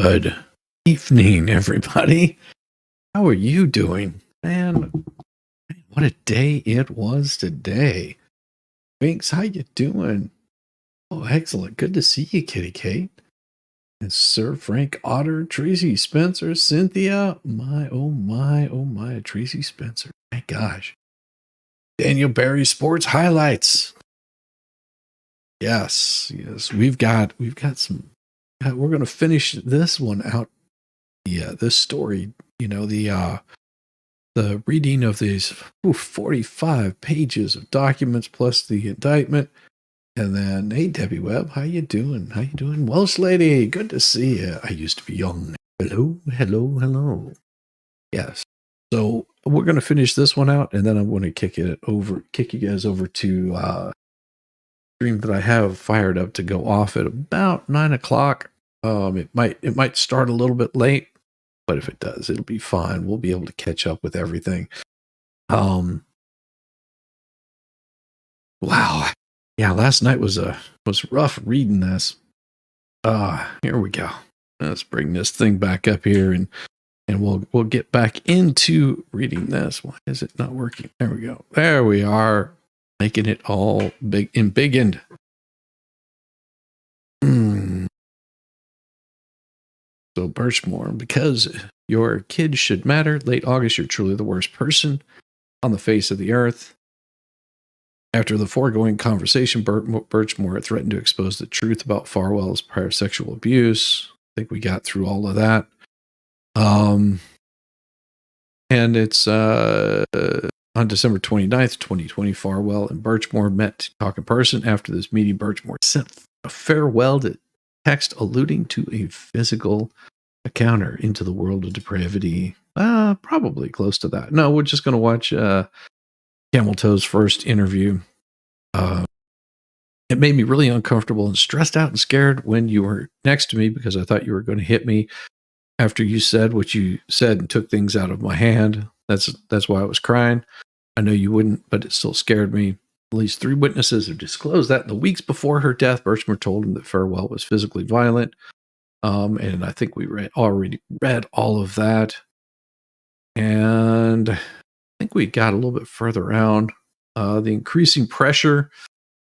Good evening, everybody. How are you doing? Man, what a day it was today. Binks, how you doing? Oh, excellent. Good to see you, Kitty Kate. And Sir Frank Otter, Tracy Spencer, Cynthia. Oh my, Tracy Spencer. My gosh. Daniel Barry Sports Highlights. Yes. We've got some. We're going to finish this one out. Yeah, this story, the reading of these 45 pages of documents plus the indictment. And then, hey, Debbie Webb, how you doing? Welsh lady, good to see you. I used to be young. Hello. Yes. So we're going to finish this one out, and then I'm going to kick you guys over to stream that I have fired up to go off at about 9 o'clock. It might start a little bit late, but if it does, it'll be fine. We'll be able to catch up with everything. Wow. Yeah, last night was rough reading this. Here we go. Let's bring this thing back up here and we'll get back into reading this. Why is it not working? There we go. There we are. Making it all big and biggened. So Birchmore, because your kids should matter. Late August, you're truly the worst person on the face of the earth. After the foregoing conversation, Birchmore threatened to expose the truth about Farwell's prior sexual abuse. I think we got through all of that. And it's on December 29th, 2020, Farwell and Birchmore met to talk in person. After this meeting, Birchmore sent a farewell text alluding to a physical encounter into the world of depravity. Probably close to that. No, we're just going to watch Camel Toe's first interview. It made me really uncomfortable and stressed out and scared when you were next to me because I thought you were going to hit me after you said what you said and took things out of my hand. That's why I was crying. I know you wouldn't, but it still scared me. At least 3 witnesses have disclosed that in the weeks before her death, Birchmore told him that Farwell was physically violent. And I think we already read all of that. And I think we got a little bit further around. The increasing pressure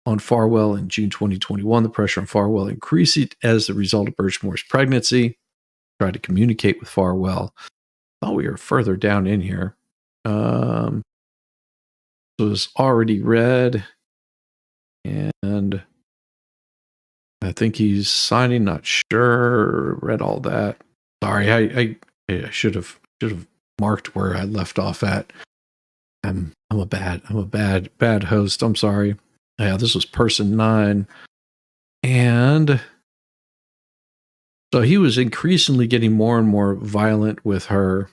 on Farwell in June 2021. The pressure on Farwell increased as the result of Birchmore's pregnancy. Tried to communicate with Farwell. Thought we were further down in here. It was already read. And I think he's signing, not sure. Read all that. Sorry, I should have marked where I left off at. I'm a bad host. I'm sorry. Yeah, this was person 9. And so he was increasingly getting more and more violent with her.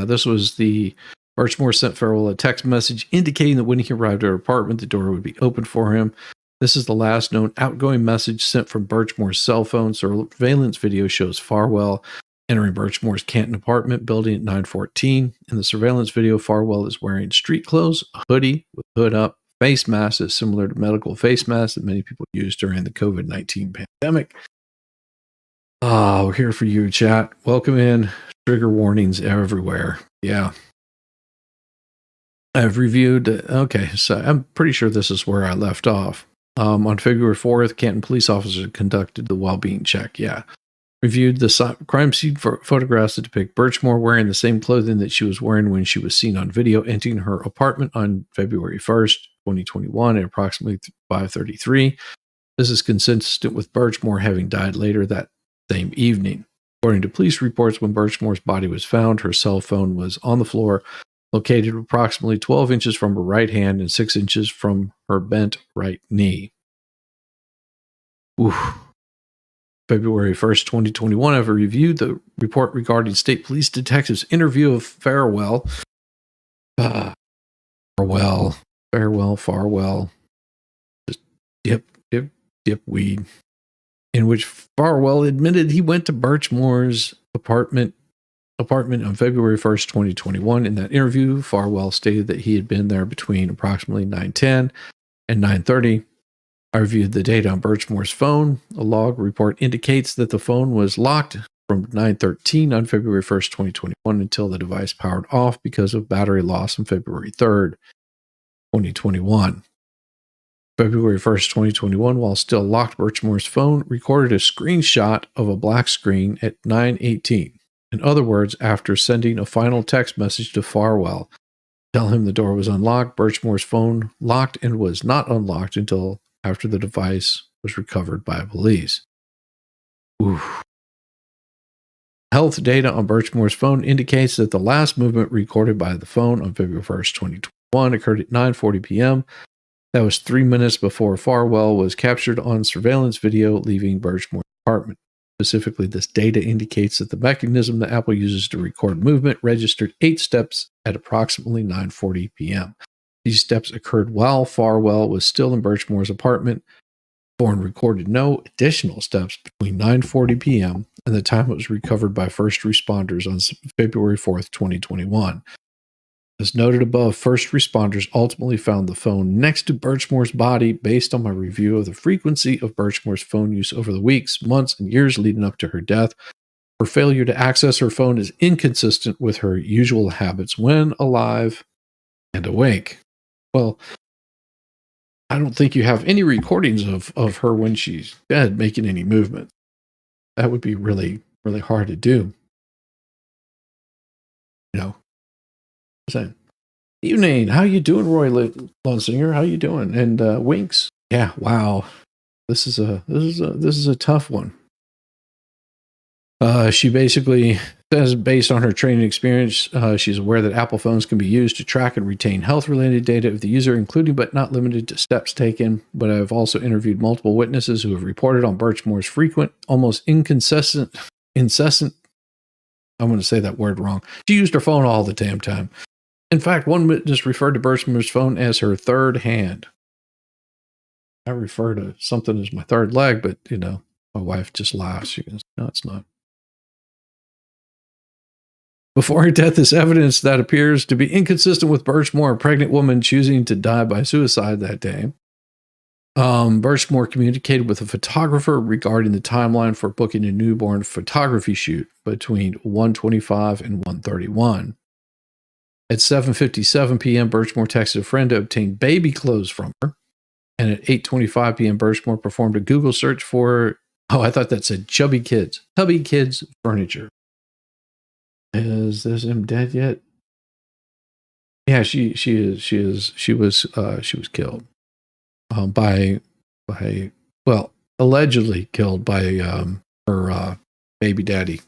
This was the Birchmore sent Farwell a text message indicating that when he arrived at her apartment, the door would be open for him. This is the last known outgoing message sent from Birchmore's cell phone. Surveillance video shows Farwell entering Birchmore's Canton apartment building at 9:14. In the surveillance video, Farwell is wearing street clothes, a hoodie with hood up, face mask is similar to medical face masks that many people use during the COVID-19 pandemic. We're here for you, chat. Welcome in. Trigger warnings everywhere. Yeah. I've reviewed. Okay, so I'm pretty sure this is where I left off. On February 4th, Canton police officers conducted the well-being check. Yeah. Reviewed the crime scene photographs that depict Birchmore wearing the same clothing that she was wearing when she was seen on video entering her apartment on February 1st, 2021 at approximately 5:33. This is consistent with Birchmore having died later that same evening. According to police reports, when Birchmore's body was found, her cell phone was on the floor, located approximately 12 inches from her right hand and 6 inches from her bent right knee. February 1st, 2021, I've reviewed the report regarding state police detectives' interview of Farwell. Farwell. Just dip weed. In which Farwell admitted he went to Birchmore's apartment on February 1st, 2021. In that interview, Farwell stated that he had been there between approximately 9:10 and 9:30. I reviewed the data on Birchmore's phone. A log report indicates that the phone was locked from 9:13 on February 1st, 2021 until the device powered off because of battery loss on February 3rd, 2021. February 1st, 2021, while still locked, Birchmore's phone recorded a screenshot of a black screen at 9:18. In other words, after sending a final text message to Farwell, tell him the door was unlocked, Birchmore's phone locked and was not unlocked until after the device was recovered by police. Oof. Health data on Birchmore's phone indicates that the last movement recorded by the phone on February 1st, 2021 occurred at 9:40 p.m. That was 3 minutes before Farwell was captured on surveillance video leaving Birchmore's apartment. Specifically, this data indicates that the mechanism that Apple uses to record movement registered 8 steps at approximately 9:40 p.m. These steps occurred while Farwell was still in Birchmore's apartment. Bourne recorded no additional steps between 9:40 p.m. and the time it was recovered by first responders on February 4th, 2021. As noted above, first responders ultimately found the phone next to Birchmore's body based on my review of the frequency of Birchmore's phone use over the weeks, months, and years leading up to her death. Her failure to access her phone is inconsistent with her usual habits when alive and awake. Well, I don't think you have any recordings of her when she's dead making any movement. That would be really, really hard to do. You know, saying, evening, how you doing, Roy Lonsinger? How you doing? And Winks. Yeah, wow. This is a tough one. She basically says, based on her training experience, she's aware that Apple phones can be used to track and retain health-related data of the user, including but not limited to steps taken. But I've also interviewed multiple witnesses who have reported on Birchmore's frequent, almost incessant, I'm going to say that word wrong. She used her phone all the damn time. In fact, one witness referred to Birchmore's phone as her third hand. I refer to something as my third leg, but, you know, my wife just laughs. She goes, no, it's not. Before her death is evidence that appears to be inconsistent with Birchmore, a pregnant woman choosing to die by suicide that day. Birchmore communicated with a photographer regarding the timeline for booking a newborn photography shoot between 1:25 and 1:31. At 7:57 p.m., Birchmore texted a friend to obtain baby clothes from her. And at 8:25 p.m., Birchmore performed a Google search for, I thought that said Chubby Kids furniture. Is this him dead yet? Yeah, she was killed allegedly killed by her baby daddy.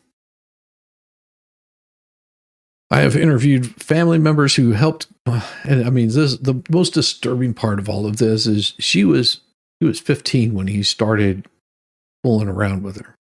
I have interviewed family members who helped, and I mean, the most disturbing part of all of this is he was 15 when he started fooling around with her.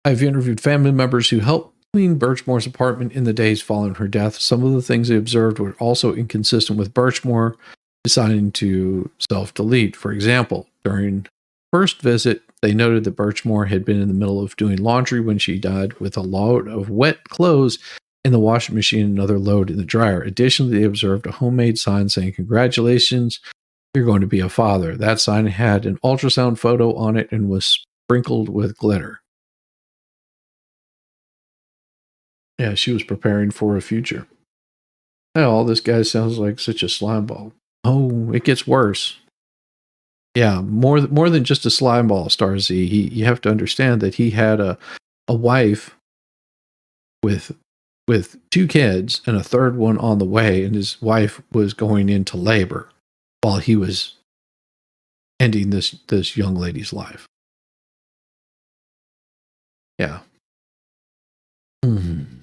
I've interviewed family members who helped clean Birchmore's apartment in the days following her death. Some of the things they observed were also inconsistent with Birchmore deciding to self-delete. For example, during first visit, they noted that Birchmore had been in the middle of doing laundry when she died, with a load of wet clothes in the washing machine and another load in the dryer. Additionally, they observed a homemade sign saying, "Congratulations, you're going to be a father." That sign had an ultrasound photo on it and was sprinkled with glitter. Yeah, she was preparing for a future. Hell, this guy sounds like such a slimeball. Oh, it gets worse. Yeah, more than just a slimeball, Starzy. You have to understand that he had a wife with 2 kids and a third one on the way, and his wife was going into labor while he was ending this young lady's life. Yeah. Mm-hmm.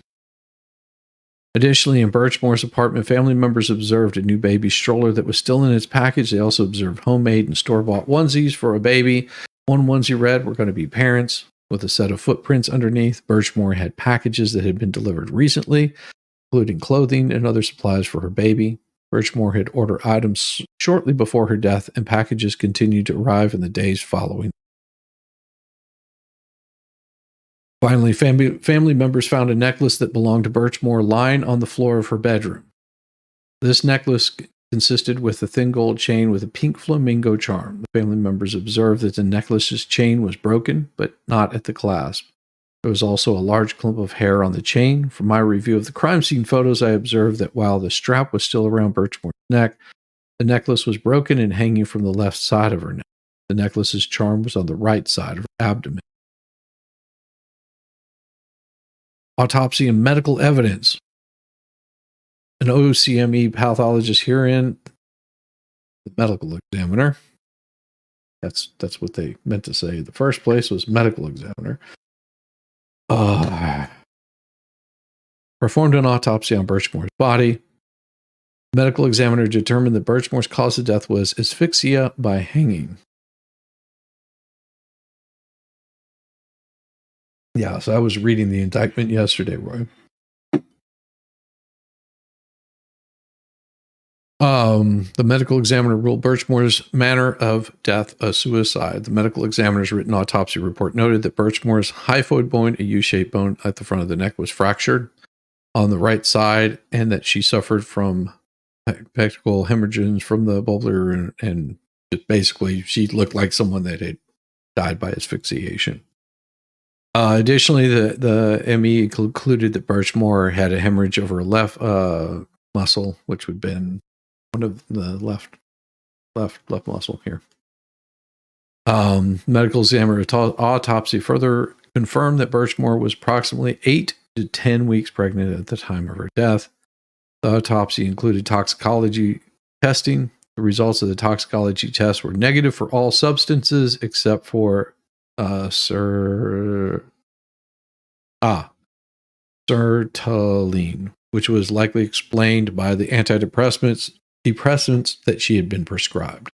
Additionally, in Birchmore's apartment, family members observed a new baby stroller that was still in its package. They also observed homemade and store-bought onesies for a baby. One onesie read, "We're going to be parents," with a set of footprints underneath. Birchmore had packages that had been delivered recently, including clothing and other supplies for her baby. Birchmore had ordered items shortly before her death, and packages continued to arrive in the days following. Finally, family members found a necklace that belonged to Birchmore lying on the floor of her bedroom. This necklace consisted with a thin gold chain with a pink flamingo charm. The family members observed that the necklace's chain was broken, but not at the clasp. There was also a large clump of hair on the chain. From my review of the crime scene photos, I observed that while the strap was still around Birchmore's neck, the necklace was broken and hanging from the left side of her neck. The necklace's charm was on the right side of her abdomen. Autopsy and medical evidence. An OCME pathologist herein, the medical examiner. That's what they meant to say in the first place, was medical examiner. Performed an autopsy on Birchmore's body. The medical examiner determined that Birchmore's cause of death was asphyxia by hanging. Yeah, so I was reading the indictment yesterday, Roy. The medical examiner ruled Birchmore's manner of death a suicide. The medical examiner's written autopsy report noted that Birchmore's hyphoid bone, a U-shaped bone at the front of the neck, was fractured on the right side, and that she suffered from pectoral hemorrhages from the bulbar, and basically she looked like someone that had died by asphyxiation. Additionally, the ME concluded that Birchmore had a hemorrhage over her left muscle, which would have been one of the left muscle here. Medical examiner autopsy further confirmed that Birchmore was approximately 8 to 10 weeks pregnant at the time of her death. The autopsy included toxicology testing. The results of the toxicology test were negative for all substances except for sertraline, which was likely explained by the antidepressants that she had been prescribed.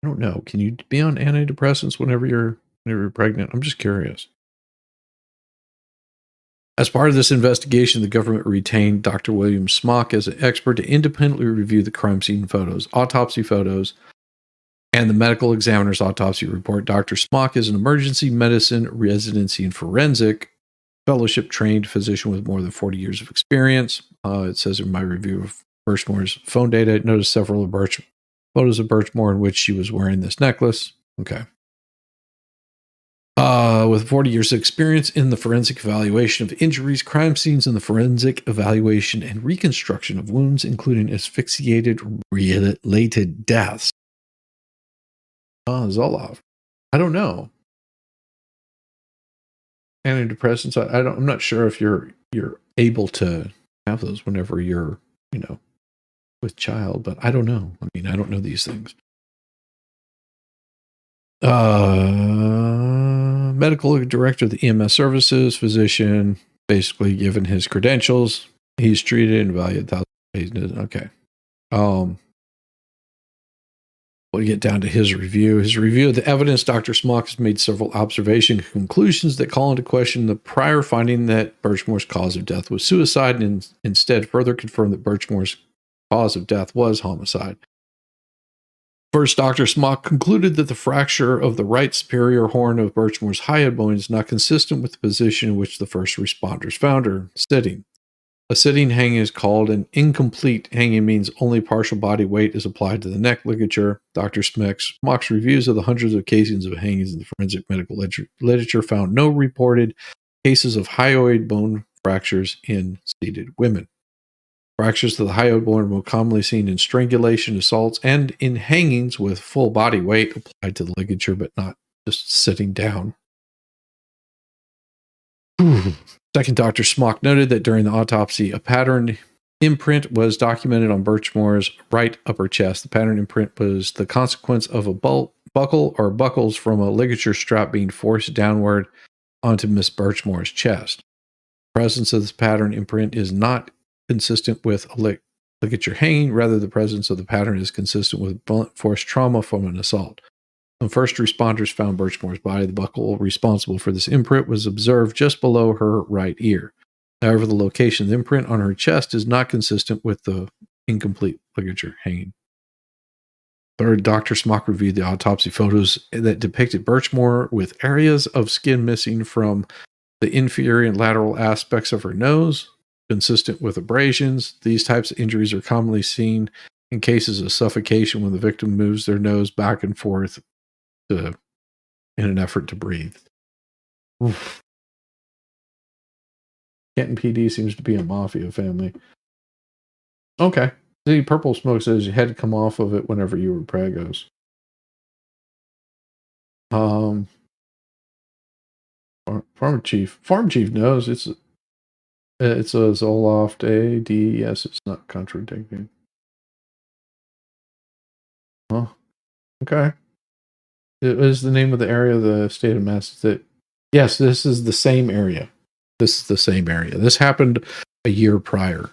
I don't know. Can you be on antidepressants whenever you're pregnant? I'm just curious. As part of this investigation, the government retained Dr. William Smock as an expert to independently review the crime scene photos, autopsy photos, and the medical examiner's autopsy report. Dr. Smock is an emergency medicine residency and forensic fellowship-trained physician with more than 40 years of experience. It says in my review of Birchmore's phone data, I noticed several of photos of Birchmore in which she was wearing this necklace. Okay. With 40 years of experience in the forensic evaluation of injuries, crime scenes, and the forensic evaluation and reconstruction of wounds, including asphyxiated-related deaths. Zoloft. I don't know. Antidepressants. I'm not sure if you're able to have those whenever you're, with child, but I don't know. I mean, I don't know these things. Medical director of the EMS services, physician, basically given his credentials, he's treated and valued $1,000. Okay. We'll get down to his review. His review of the evidence, Dr. Smock has made several observations and conclusions that call into question the prior finding that Birchmore's cause of death was suicide, and instead further confirmed that Birchmore's cause of death was homicide. First, Dr. Smock concluded that the fracture of the right superior horn of Birchmore's hyoid bone is not consistent with the position in which the first responders found her sitting. A sitting hanging is called an incomplete hanging, means only partial body weight is applied to the neck ligature. Dr. Smock's reviews of the hundreds of casings of hangings in the forensic medical literature found no reported cases of hyoid bone fractures in seated women. Fractures to the hyoid bone are more commonly seen in strangulation, assaults, and in hangings with full body weight applied to the ligature, but not just sitting down. Second, Dr. Smock noted that during the autopsy, a pattern imprint was documented on Birchmore's right upper chest. The pattern imprint was the consequence of a buckle or buckles from a ligature strap being forced downward onto Miss Birchmore's chest. The presence of this pattern imprint is not consistent with a ligature hanging. Rather, the presence of the pattern is consistent with blunt force trauma from an assault. When first responders found Birchmore's body, the buckle responsible for this imprint was observed just below her right ear. However, the location of the imprint on her chest is not consistent with the incomplete ligature hanging. Third, Dr. Smock reviewed the autopsy photos that depicted Birchmore with areas of skin missing from the inferior and lateral aspects of her nose, consistent with abrasions. These types of injuries are commonly seen in cases of suffocation when the victim moves their nose back and forth in an effort to breathe. Oof. Kenton PD seems to be a mafia family. Okay. See, Purple Smoke says you had to come off of it whenever you were pregos. Farm Chief knows it's a Zoloft AD. Yes, it's not contradicting. Huh. Okay. It is the name of the area of the state of Massachusetts. Yes, this is the same area. This is the same area. This happened a year prior.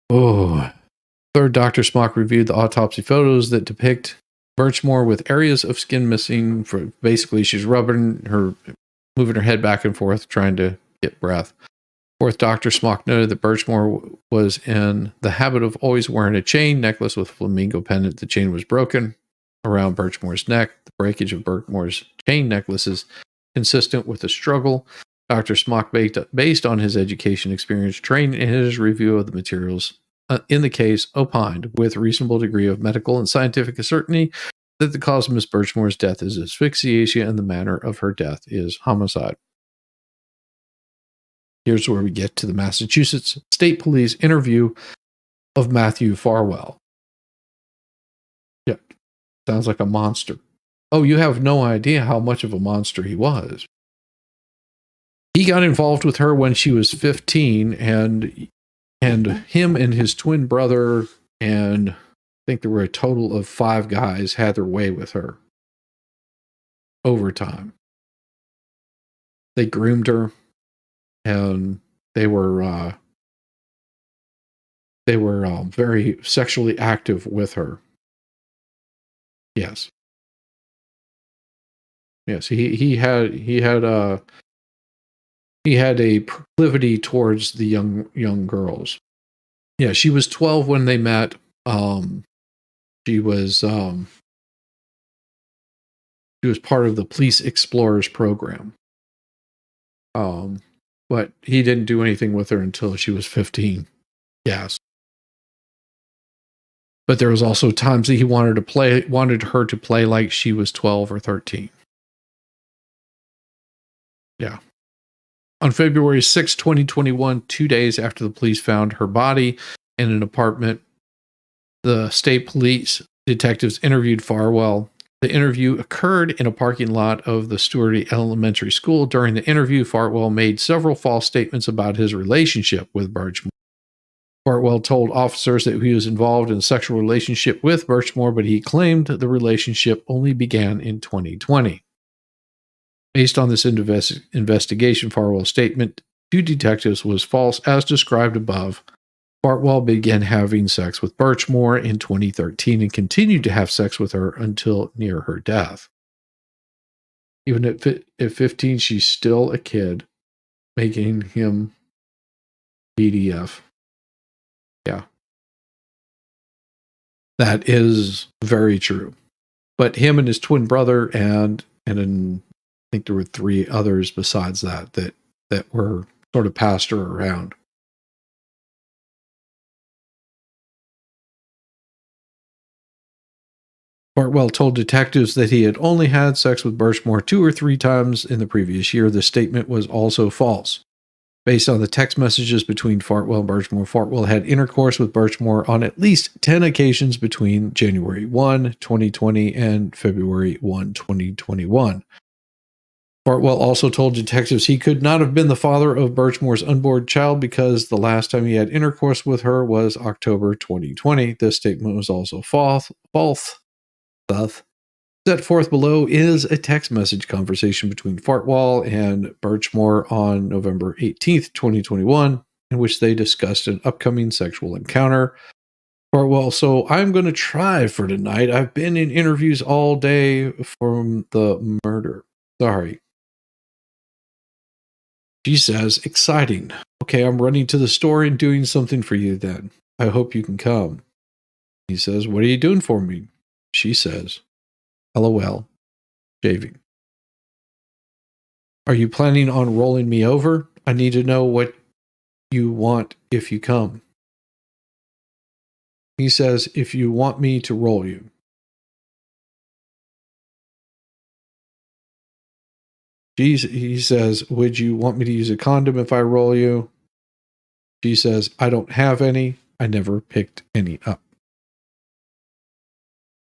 Oh. Third, Dr. Smock reviewed the autopsy photos that depict Birchmore with areas of skin missing. For basically, she's moving her head back and forth, trying to get breath. Fourth, Dr. Smock noted that Birchmore was in the habit of always wearing a chain necklace with a flamingo pendant. The chain was broken around Birchmore's neck. The breakage of Birchmore's chain necklace is consistent with a struggle. Dr. Smock, based on his education experience, trained in his review of the materials in the case, opined with reasonable degree of medical and scientific certainty that the cause of Miss Birchmore's death is asphyxiation and the manner of her death is homicide. Here's where we get to the Massachusetts State Police interview of Matthew Farwell. Yeah, sounds like a monster. Oh, you have no idea how much of a monster he was. He got involved with her when she was 15, and him and his twin brother, and I think there were a total of 5 guys, had their way with her over time. They groomed her, and they were very sexually active with her. Yes. He had a proclivity towards the young girls. Yeah, she was 12 when they met. She was part of the Police Explorers program. But he didn't do anything with her until she was 15. Yes. But there was also times that he wanted her to play like she was 12 or 13. Yeah. On February 6, 2021, 2 days after the police found her body in an apartment, the state police detectives interviewed Farwell. The interview occurred in a parking lot of the Stewart Elementary School. During the interview, Farwell made several false statements about his relationship with Birchmore. Farwell told officers that he was involved in a sexual relationship with Birchmore, but he claimed the relationship only began in 2020. Based on this investigation, Farwell's statement to detectives was false as described above. Farwell began having sex with Birchmore in 2013 and continued to have sex with her until near her death. Even at 15, she's still a kid, making him PDF. Yeah. That is very true. But him and his twin brother and I think there were 3 others besides that were sort of passed her around. Farwell told detectives that he had only had sex with Birchmore 2 or 3 times in the previous year. The statement was also false. Based on the text messages between Farwell and Birchmore, Farwell had intercourse with Birchmore on at least 10 occasions between January 1, 2020 and February 1, 2021. Farwell also told detectives he could not have been the father of Birchmore's unborn child because the last time he had intercourse with her was October 2020. This statement was also false. Set forth below is a text message conversation between Farwell and Birchmore on November 18th, 2021, in which they discussed an upcoming sexual encounter. Farwell, so I'm going to try for tonight. I've been in interviews all day from the murder. Sorry. She says, exciting. Okay, I'm running to the store and doing something for you then. I hope you can come. He says, what are you doing for me? She says, LOL, shaving. Are you planning on rolling me over? I need to know what you want if you come. He says, if you want me to roll you. He says, would you want me to use a condom if I roll you? She says, I don't have any. I never picked any up.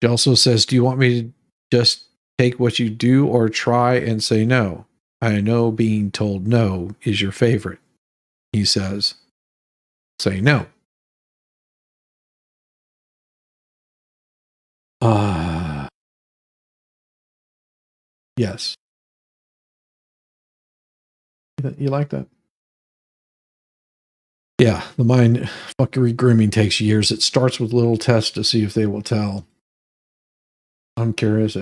She also says, do you want me to just take what you do or try and say no? I know being told no is your favorite. He says, say no. Yes. You like that? Yeah, the mind fuckery grooming takes years. It starts with little tests to see if they will tell. I'm curious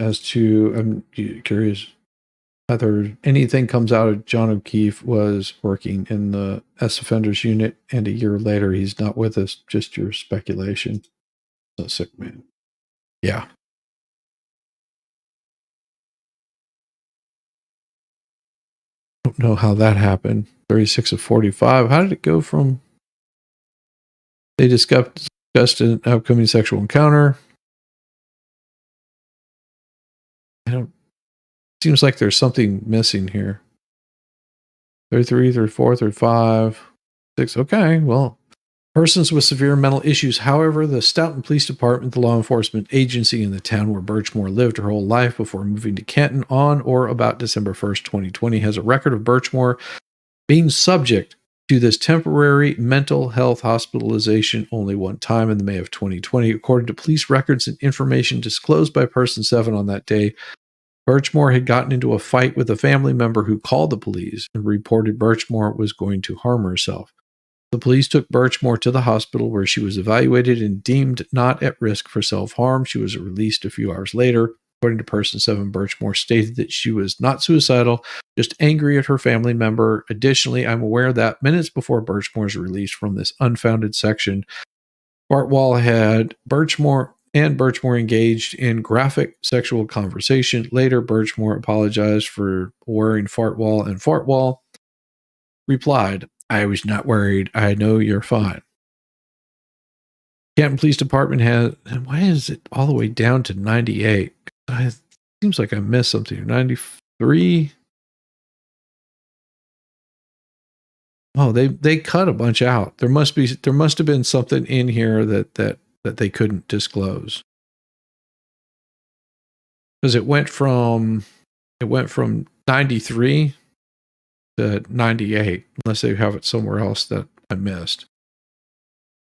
whether anything comes out of John O'Keefe was working in the S offenders unit, and a year later he's not with us. Just your speculation. So sick, man. Yeah. Don't know how that happened. 36 of 45. How did it go from? They discussed an upcoming sexual encounter. Seems like there's something missing here. 33, 34, 35, 6. Okay, well, persons with severe mental issues. However, the Stoughton Police Department, the law enforcement agency in the town where Birchmore lived her whole life before moving to Canton on or about December 1st, 2020, has a record of Birchmore being subject to this temporary mental health hospitalization only one time in the May of 2020. According to police records and information disclosed by Person 7 on that day, Birchmore had gotten into a fight with a family member who called the police and reported Birchmore was going to harm herself. The police took Birchmore to the hospital where she was evaluated and deemed not at risk for self-harm. She was released a few hours later. According to Person 7, Birchmore stated that she was not suicidal, just angry at her family member. Additionally, I'm aware that minutes before Birchmore's release from this unfounded section, Farwell had Birchmore engaged in graphic sexual conversation. Later, Birchmore apologized for worrying Farwell, and Farwell replied, I was not worried. I know you're fine. Canton Police Department has, why is it all the way down to 98? It seems like I missed something. 93? Oh, they cut a bunch out. There must have been something in here that they couldn't disclose. Because it went from 93 to 98, unless they have it somewhere else that I missed.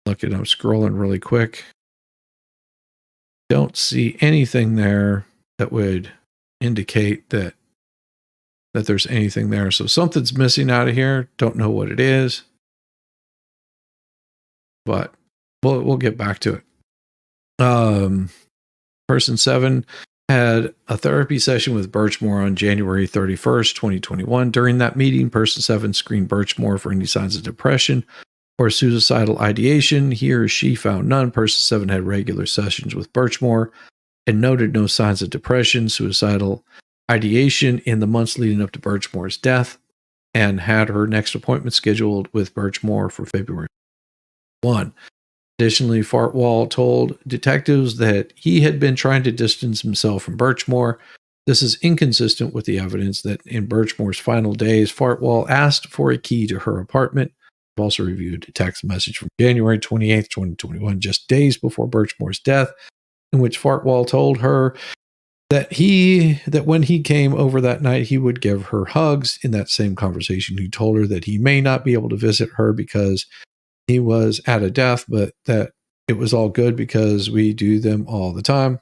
Look, I'm scrolling really quick. Don't see anything there that would indicate that there's anything there. So something's missing out of here. Don't know what it is, but we'll get back to it. Person 7 had a therapy session with Birchmore on January 31st, 2021. During that meeting, Person 7 screened Birchmore for any signs of depression or suicidal ideation. He or she found none. Person 7 had regular sessions with Birchmore and noted no signs of depression, suicidal ideation in the months leading up to Birchmore's death, and had her next appointment scheduled with Birchmore for February 1. Additionally, Farwell told detectives that he had been trying to distance himself from Birchmore. This is inconsistent with the evidence that in Birchmore's final days, Farwell asked for a key to her apartment. I've also reviewed a text message from January 28th, 2021, just days before Birchmore's death, in which Farwell told her that when he came over that night, he would give her hugs. In that same conversation, he told her that he may not be able to visit her because he was at a death, but that it was all good because we do them all the time.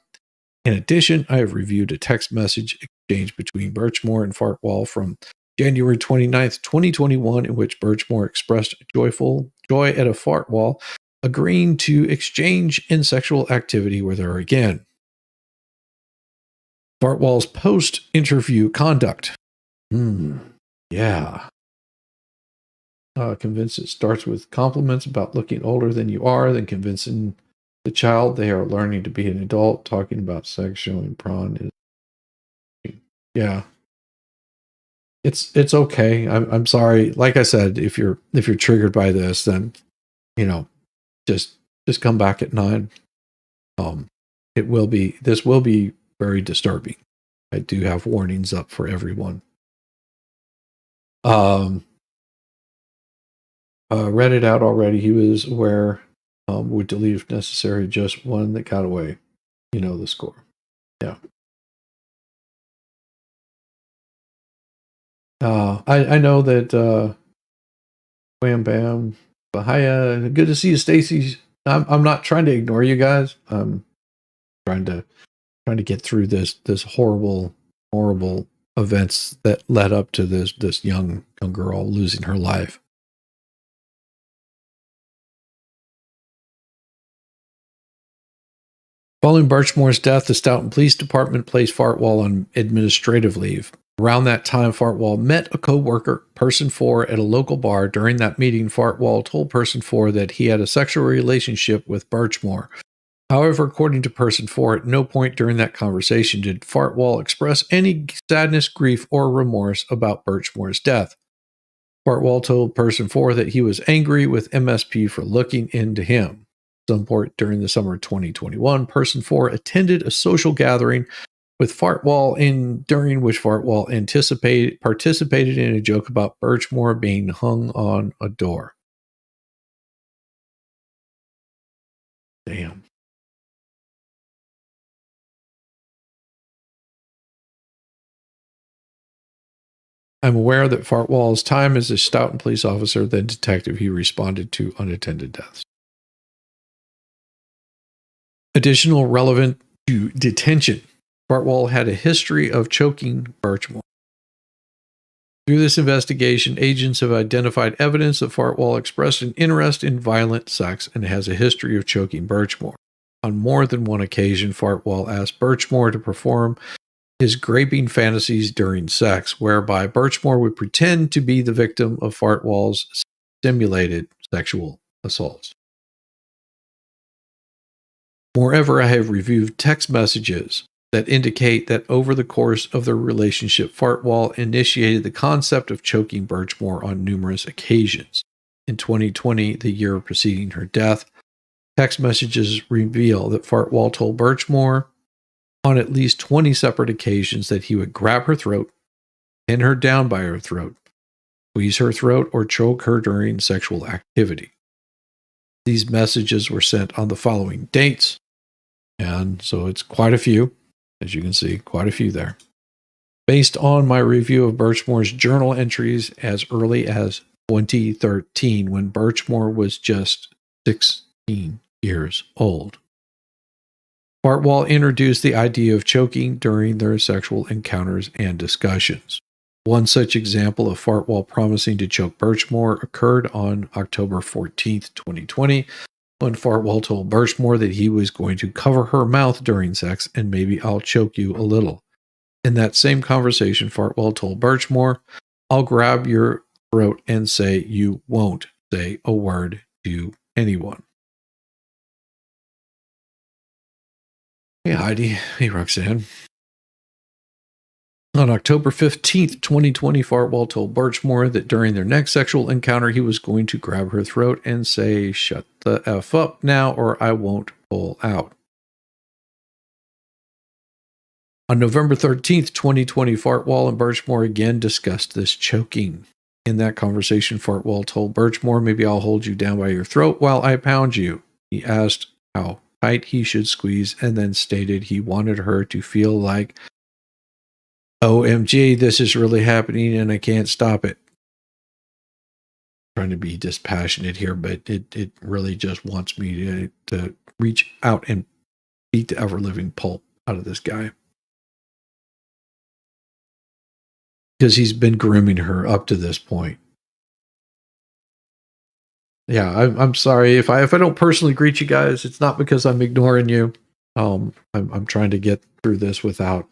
In addition, I have reviewed a text message exchange between Birchmore and Farwell from January 29th, 2021, in which Birchmore expressed joy at a Farwell agreeing to exchange in sexual activity with her again. Farwell's post-interview conduct. Yeah. Convinced it starts with compliments about looking older than you are, then convincing the child they are learning to be an adult, talking about sex, showing prawn is. Yeah. It's okay. I'm sorry. Like I said, if you're triggered by this, then you know, just come back at 9. This will be very disturbing. I do have warnings up for everyone. Read it out already. He was aware, would delete if necessary, just one that got away. You know the score. Yeah. I know that Wham Bam. Hiya. Good to see you, Stacy. I'm not trying to ignore you guys. I'm trying to get through this horrible events that led up to this young girl losing her life. Following Birchmore's death, the Stoughton Police Department placed Farwell on administrative leave. Around that time, Farwell met a co-worker, Person 4, at a local bar. During that meeting, Farwell told Person 4 that he had a sexual relationship with Birchmore. However, according to Person 4, at no point during that conversation did Farwell express any sadness, grief, or remorse about Birchmore's death. Farwell told Person 4 that he was angry with MSP for looking into him. At some point during the summer of 2021, Person 4 attended a social gathering with Farwell, during which Farwell participated in a joke about Birchmore being hung on a door. Damn. I'm aware that Farwell's time as a Stoughton police officer, then detective, he responded to unattended deaths. Additional relevant to detention. Farwell had a history of choking Birchmore. Through this investigation, agents have identified evidence that Farwell expressed an interest in violent sex and has a history of choking Birchmore. On more than one occasion, Farwell asked Birchmore to perform his graping fantasies during sex, whereby Birchmore would pretend to be the victim of Farwell's simulated sexual assaults. Moreover, I have reviewed text messages that indicate that over the course of their relationship, Farwell initiated the concept of choking Birchmore on numerous occasions. In 2020, the year preceding her death, text messages reveal that Farwell told Birchmore on at least 20 separate occasions that he would grab her throat, pin her down by her throat, squeeze her throat, or choke her during sexual activity. These messages were sent on the following dates, and so it's quite a few, as you can see, quite a few there. Based on my review of Birchmore's journal entries as early as 2013, when Birchmore was just 16 years old. Farwell introduced the idea of choking during their sexual encounters and discussions. One such example of Farwell promising to choke Birchmore occurred on October 14th, 2020, when Farwell told Birchmore that he was going to cover her mouth during sex and maybe I'll choke you a little. In that same conversation, Farwell told Birchmore, I'll grab your throat and say you won't say a word to anyone. Hey, Heidi. Hey, Roxanne. On October 15th, 2020, Farwell told Birchmore that during their next sexual encounter, he was going to grab her throat and say, shut the F up now or I won't pull out. On November 13th, 2020, Farwell and Birchmore again discussed this choking. In that conversation, Farwell told Birchmore, maybe I'll hold you down by your throat while I pound you. He asked how tight he should squeeze and then stated he wanted her to feel like, OMG, this is really happening and I can't stop it. I'm trying to be dispassionate here, but it really just wants me to reach out and beat the ever-living pulp out of this guy. Because he's been grooming her up to this point. Yeah, I'm sorry if I don't personally greet you guys. It's not because I'm ignoring you. I'm trying to get through this without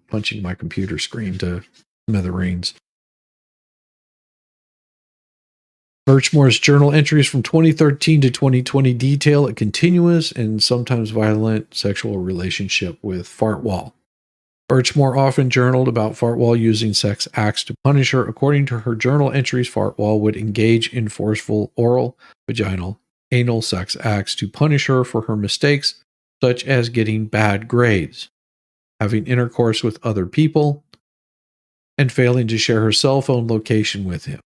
punching my computer screen to smithereens. Birchmore's journal entries from 2013 to 2020 detail a continuous and sometimes violent sexual relationship with Farwell. Birchmore often journaled about Farwell using sex acts to punish her. According to her journal entries, Farwell would engage in forceful oral, vaginal, anal sex acts to punish her for her mistakes, such as getting bad grades, having intercourse with other people, and failing to share her cell phone location with him.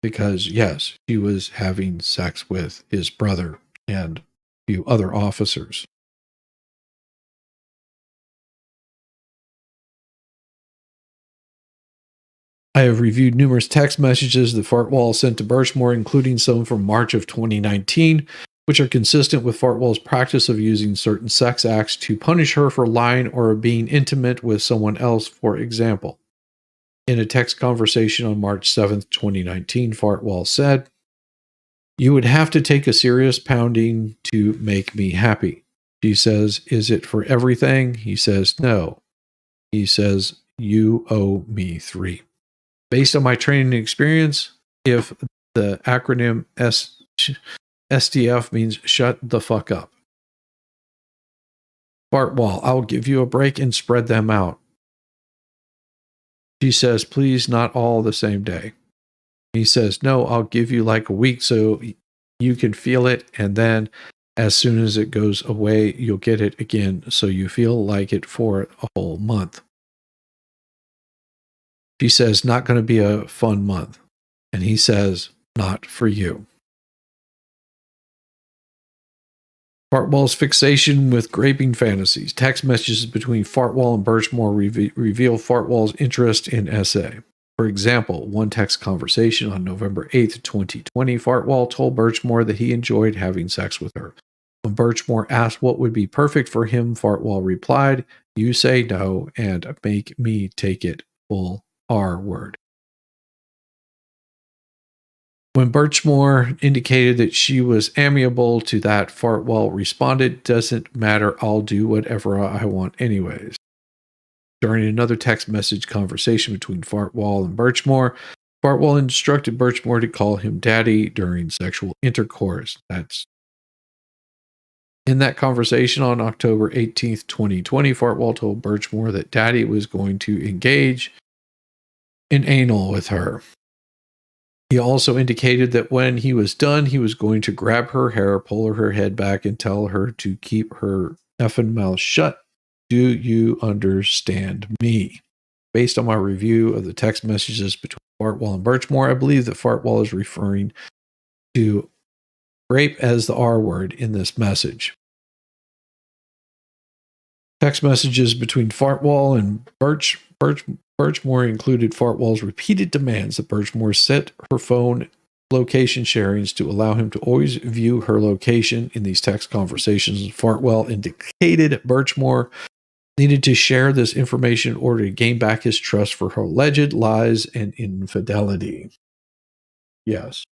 Because, yes, she was having sex with his brother and a few other officers. I have reviewed numerous text messages that Farwell sent to Birchmore, including some from March of 2019, which are consistent with Farwell's practice of using certain sex acts to punish her for lying or being intimate with someone else, for example. In a text conversation on March 7th, 2019, Farwell said, "You would have to take a serious pounding to make me happy." She says, "Is it for everything?" He says, "No." He says, "You owe me 3. Based on my training and experience, if the acronym SDF means shut the fuck up. Farwell, I'll give you a break and spread them out." She says, "Please, not all the same day." He says, "No, I'll give you like a week so you can feel it, and then as soon as it goes away, you'll get it again so you feel like it for a whole month." She says, "Not going to be a fun month." And he says, "Not for you." Farwell's fixation with graping fantasies. Text messages between Farwell and Birchmore reveal Farwell's interest in SA. For example, one text conversation on November 8th, 2020, Farwell told Birchmore that he enjoyed having sex with her. When Birchmore asked what would be perfect for him, Farwell replied, "You say no and make me take it full R word." When Birchmore indicated that she was amiable to that, Farwell responded, "Doesn't matter, I'll do whatever I want anyways." During another text message conversation between Farwell and Birchmore, Farwell instructed Birchmore to call him daddy during sexual intercourse. In that conversation on October 18th, 2020, Farwell told Birchmore that daddy was going to engage in anal with her. He also indicated that when he was done, he was going to grab her hair, pull her head back, and tell her to keep her effing mouth shut. Do you understand me? Based on my review of the text messages between Farwell and Birchmore, I believe that Farwell is referring to rape as the R word in this message. Text messages between Farwell and Birchmore included Farwell's repeated demands that Birchmore set her phone location sharings to allow him to always view her location. In these text conversations, Farwell indicated Birchmore needed to share this information in order to gain back his trust for her alleged lies and infidelity. Yes.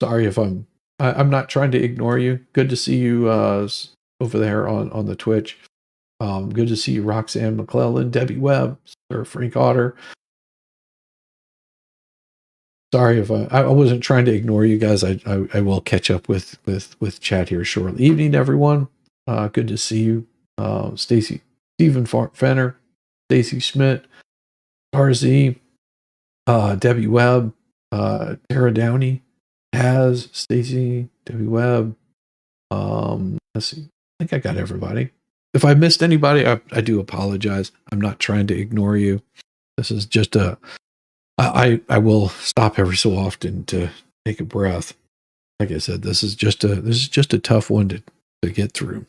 Sorry if I'm not trying to ignore you. Good to see you over there on the Twitch. Good to see you, Roxanne McClellan, Debbie Webb, Sir Frank Otter. Sorry if I wasn't trying to ignore you guys. I will catch up with chat here shortly. Evening, everyone. Good to see you, Stacy, Stephen Fenner, Stacy Schmidt, RZ, Debbie Webb, Tara Downey, Taz, Stacy, Debbie Webb. Let's see. I think I got everybody. If I missed anybody, I do apologize. I'm not trying to ignore you. This is just I will stop every so often to take a breath. Like I said, this is just a tough one to get through.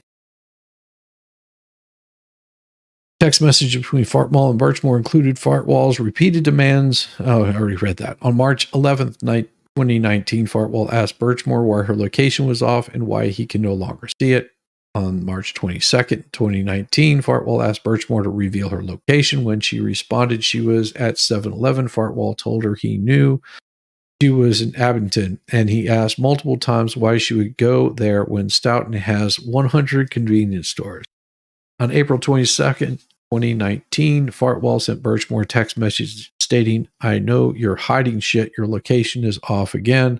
Text message between Farwell and Birchmore included Farwell's repeated demands. Oh, I already read that. On March 11th, 2019, Farwell asked Birchmore why her location was off and why he can no longer see it. On March 22nd, 2019, Farwell asked Birchmore to reveal her location. When she responded she was at 7-Eleven, Farwell told her he knew she was in Abington, and he asked multiple times why she would go there when Stoughton has 100 convenience stores. On April 22nd, 2019, Farwell sent Birchmore a text message stating, "I know you're hiding shit. Your location is off again.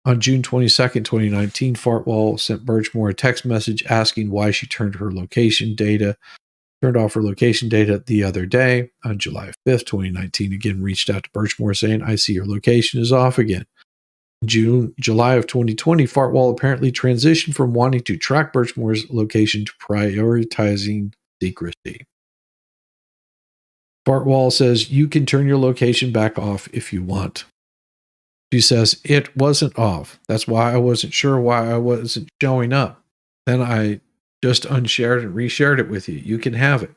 On June 22nd, 2019, Farwell sent Birchmore a text message asking why she turned off her location data the other day. On July 5th, 2019, again reached out to Birchmore saying, I see your location is off again. July of 2020, Farwell apparently transitioned from wanting to track Birchmore's location to prioritizing secrecy. Farwell says, you can turn your location back off if you want. She says, it wasn't off. That's why I wasn't sure why I wasn't showing up. Then I just unshared and reshared it with you. You can have it.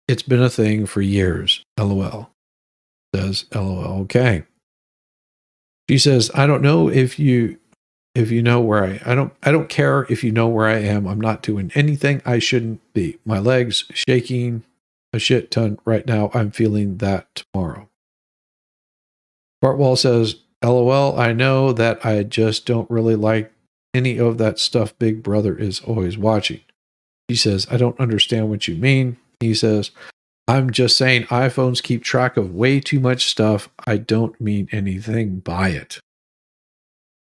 It's been a thing for years. LOL. Says, LOL. Okay. She says, I don't know if you know where I don't care if you know where I am. I'm not doing anything I shouldn't be. My legs shaking a shit ton right now. I'm feeling that tomorrow. Farwell says, LOL, I know that I just don't really like any of that stuff Big Brother is always watching. He says, I don't understand what you mean. He says, I'm just saying iPhones keep track of way too much stuff. I don't mean anything by it.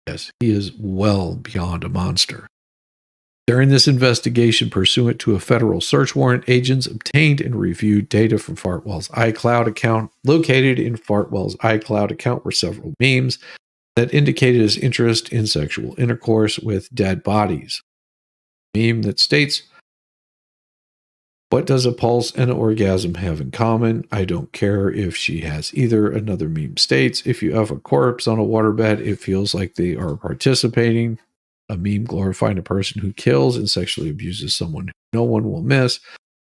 Yes, he is well beyond a monster. During this investigation, pursuant to a federal search warrant, agents obtained and reviewed data from Farwell's iCloud account. Located in Farwell's iCloud account were several memes that indicated his interest in sexual intercourse with dead bodies. A meme that states, what does a pulse and an orgasm have in common? I don't care if she has either. Another meme states, if you have a corpse on a waterbed, it feels like they are participating. A meme glorifying a person who kills and sexually abuses someone no one will miss.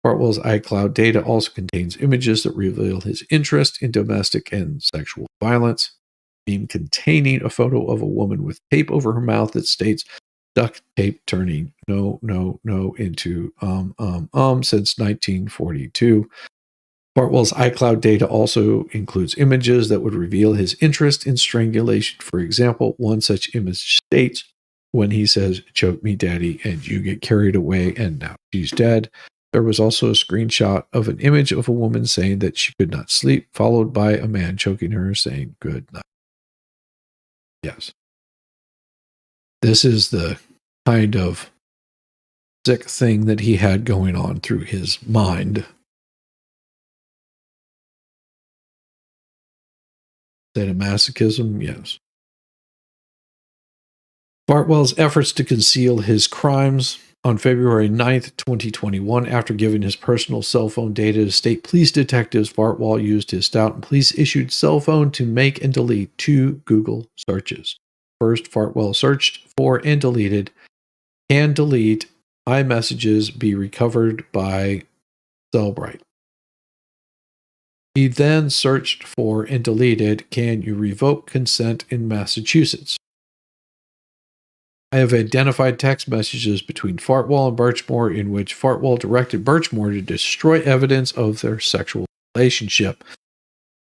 Farwell's iCloud data also contains images that reveal his interest in domestic and sexual violence. A meme containing a photo of a woman with tape over her mouth that states, duct tape turning no into since 1942. Farwell's iCloud data also includes images that would reveal his interest in strangulation. For example, one such image states, when he says, choke me daddy, and you get carried away and now she's dead. There was also a screenshot of an image of a woman saying that she could not sleep, followed by a man choking her saying good night. Yes. This is the kind of sick thing that he had going on through his mind. Sadomasochism, yes. Farwell's efforts to conceal his crimes. On February 9th, 2021, after giving his personal cell phone data to state police detectives, Farwell used his Stoughton Police issued cell phone to make and delete 2 Google searches. First, Farwell searched for and deleted, can delete iMessages be recovered by Cellbrite. He then searched for and deleted, can you revoke consent in Massachusetts? I have identified text messages between Farwell and Birchmore in which Farwell directed Birchmore to destroy evidence of their sexual relationship,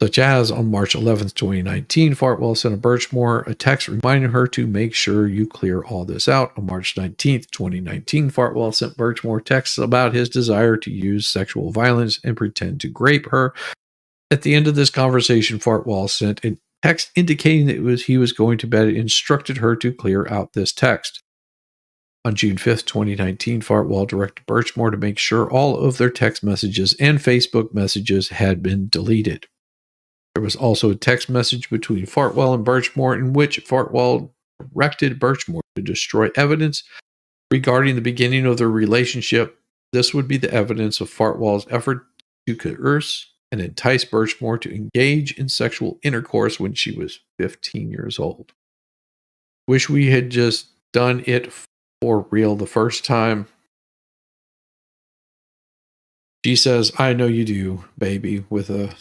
such as on March 11th, 2019, Farwell sent Birchmore a text reminding her to make sure you clear all this out. On March 19th, 2019, Farwell sent Birchmore texts about his desire to use sexual violence and pretend to grape her. At the end of this conversation, Farwell sent a text indicating that he was going to bed and instructed her to clear out this text. On June 5th, 2019, Farwell directed Birchmore to make sure all of their text messages and Facebook messages had been deleted. There was also a text message between Farwell and Birchmore in which Farwell directed Birchmore to destroy evidence regarding the beginning of their relationship. This would be the evidence of Farwell's effort to coerce and entice Birchmore to engage in sexual intercourse when she was 15 years old. Wish we had just done it for real the first time. She says, I know you do, baby, with a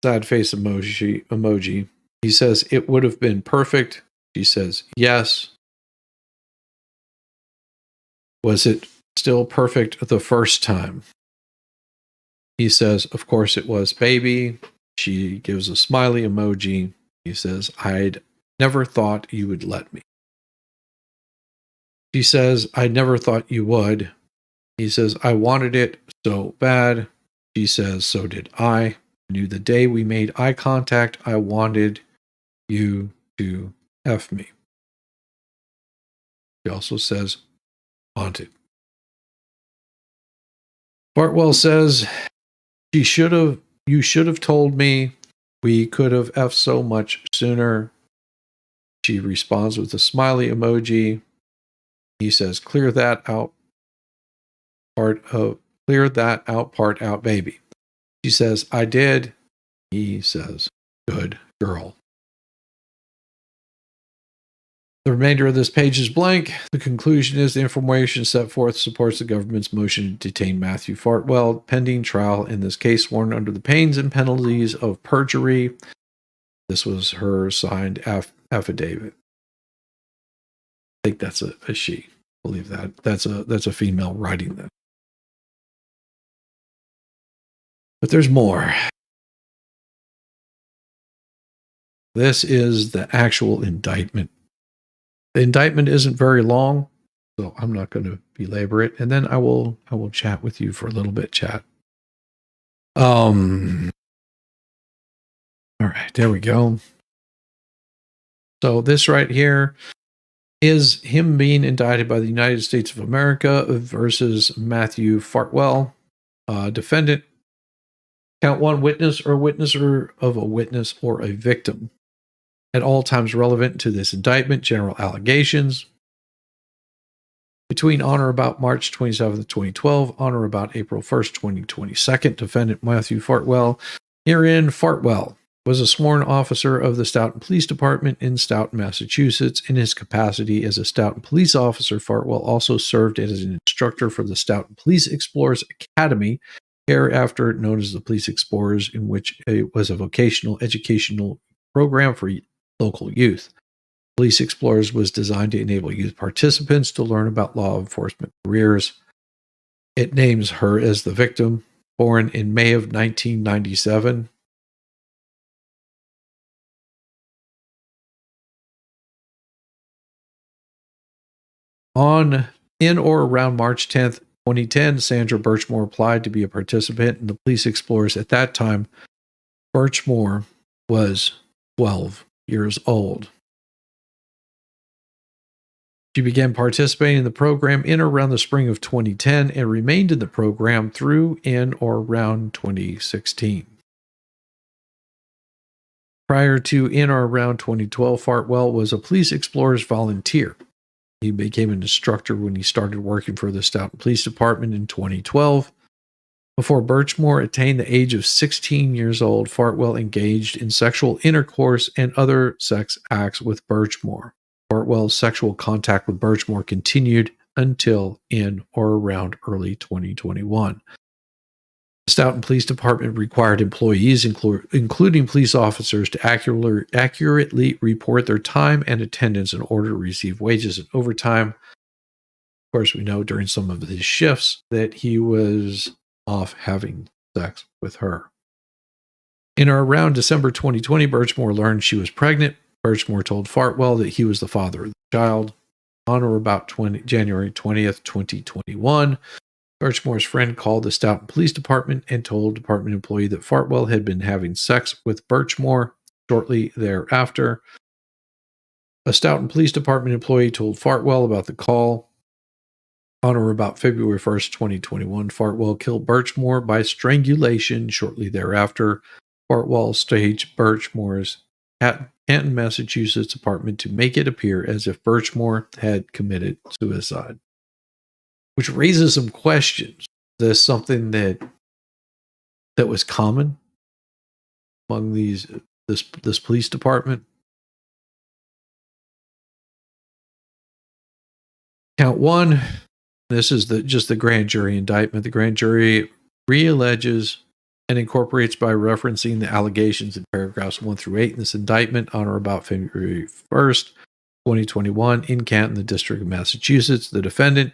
sad face emoji. He says, it would have been perfect. She says, yes. Was it still perfect the first time? He says, of course it was, baby. She gives a smiley emoji. He says, I'd never thought you would let me. She says, I never thought you would. He says, I wanted it so bad. She says, so did I. I knew the day we made eye contact, I wanted you to F me. He also says haunted. Farwell says, you should have told me. We could have F so much sooner. She responds with a smiley emoji. He says, clear that out part out, baby. She says, I did. He says, good girl. The remainder of this page is blank. The conclusion is the information set forth supports the government's motion to detain Matthew Farwell pending trial in this case, sworn under the pains and penalties of perjury. This was her signed affidavit. I think that's a she. I believe that. That's a female writing that. But there's more. This is the actual indictment. The indictment isn't very long, so I'm not going to belabor it. And then I will chat with you for a little bit, chat. All right, there we go. So this right here is him being indicted by the United States of America versus Matthew Farwell, defendant. Count 1, witness or witnesser of a witness or a victim. At all times relevant to this indictment, general allegations. Between on or about March 27th, 2012, on or about April 1st, 2022, defendant Matthew Farwell. Herein, Farwell was a sworn officer of the Stoughton Police Department in Stoughton, Massachusetts. In his capacity as a Stoughton police officer, Farwell also served as an instructor for the Stoughton Police Explorers Academy, hereafter known as the Police Explorers, in which it was a vocational educational program for local youth. Police Explorers was designed to enable youth participants to learn about law enforcement careers. It names her as the victim, born in May of 1997. In or around March 10th, 2010, Sandra Birchmore applied to be a participant in the Police Explorers. At that time, Birchmore was 12 years old. She began participating in the program in or around the spring of 2010 and remained in the program through in or around 2016. Prior to in or around 2012, Farwell was a Police Explorers volunteer. He became an instructor when he started working for the Stoughton Police Department in 2012. Before Birchmore attained the age of 16 years old, Farwell engaged in sexual intercourse and other sex acts with Birchmore. Farwell's sexual contact with Birchmore continued until in or around early 2021. The Stoughton Police Department required employees, including police officers, to accurately report their time and attendance in order to receive wages and overtime. Of course, we know during some of his shifts that he was off having sex with her. In or around December 2020, Birchmore learned she was pregnant. Birchmore told Farwell that he was the father of the child. On or about January 20th, 2021, Birchmore's friend called the Stoughton Police Department and told department employee that Farwell had been having sex with Birchmore. Shortly thereafter, a Stoughton Police Department employee told Farwell about the call. On or about February 1st, 2021, Farwell killed Birchmore by strangulation. Shortly thereafter, Farwell staged Birchmore's Canton, Massachusetts apartment to make it appear as if Birchmore had committed suicide. Which raises some questions. Is this something that was common among this police department? Count 1. This is just the grand jury indictment. The grand jury realleges and incorporates by referencing the allegations in paragraphs 1 through 8 in this indictment on or about February 1st, 2021 in Canton, the District of Massachusetts. The defendant,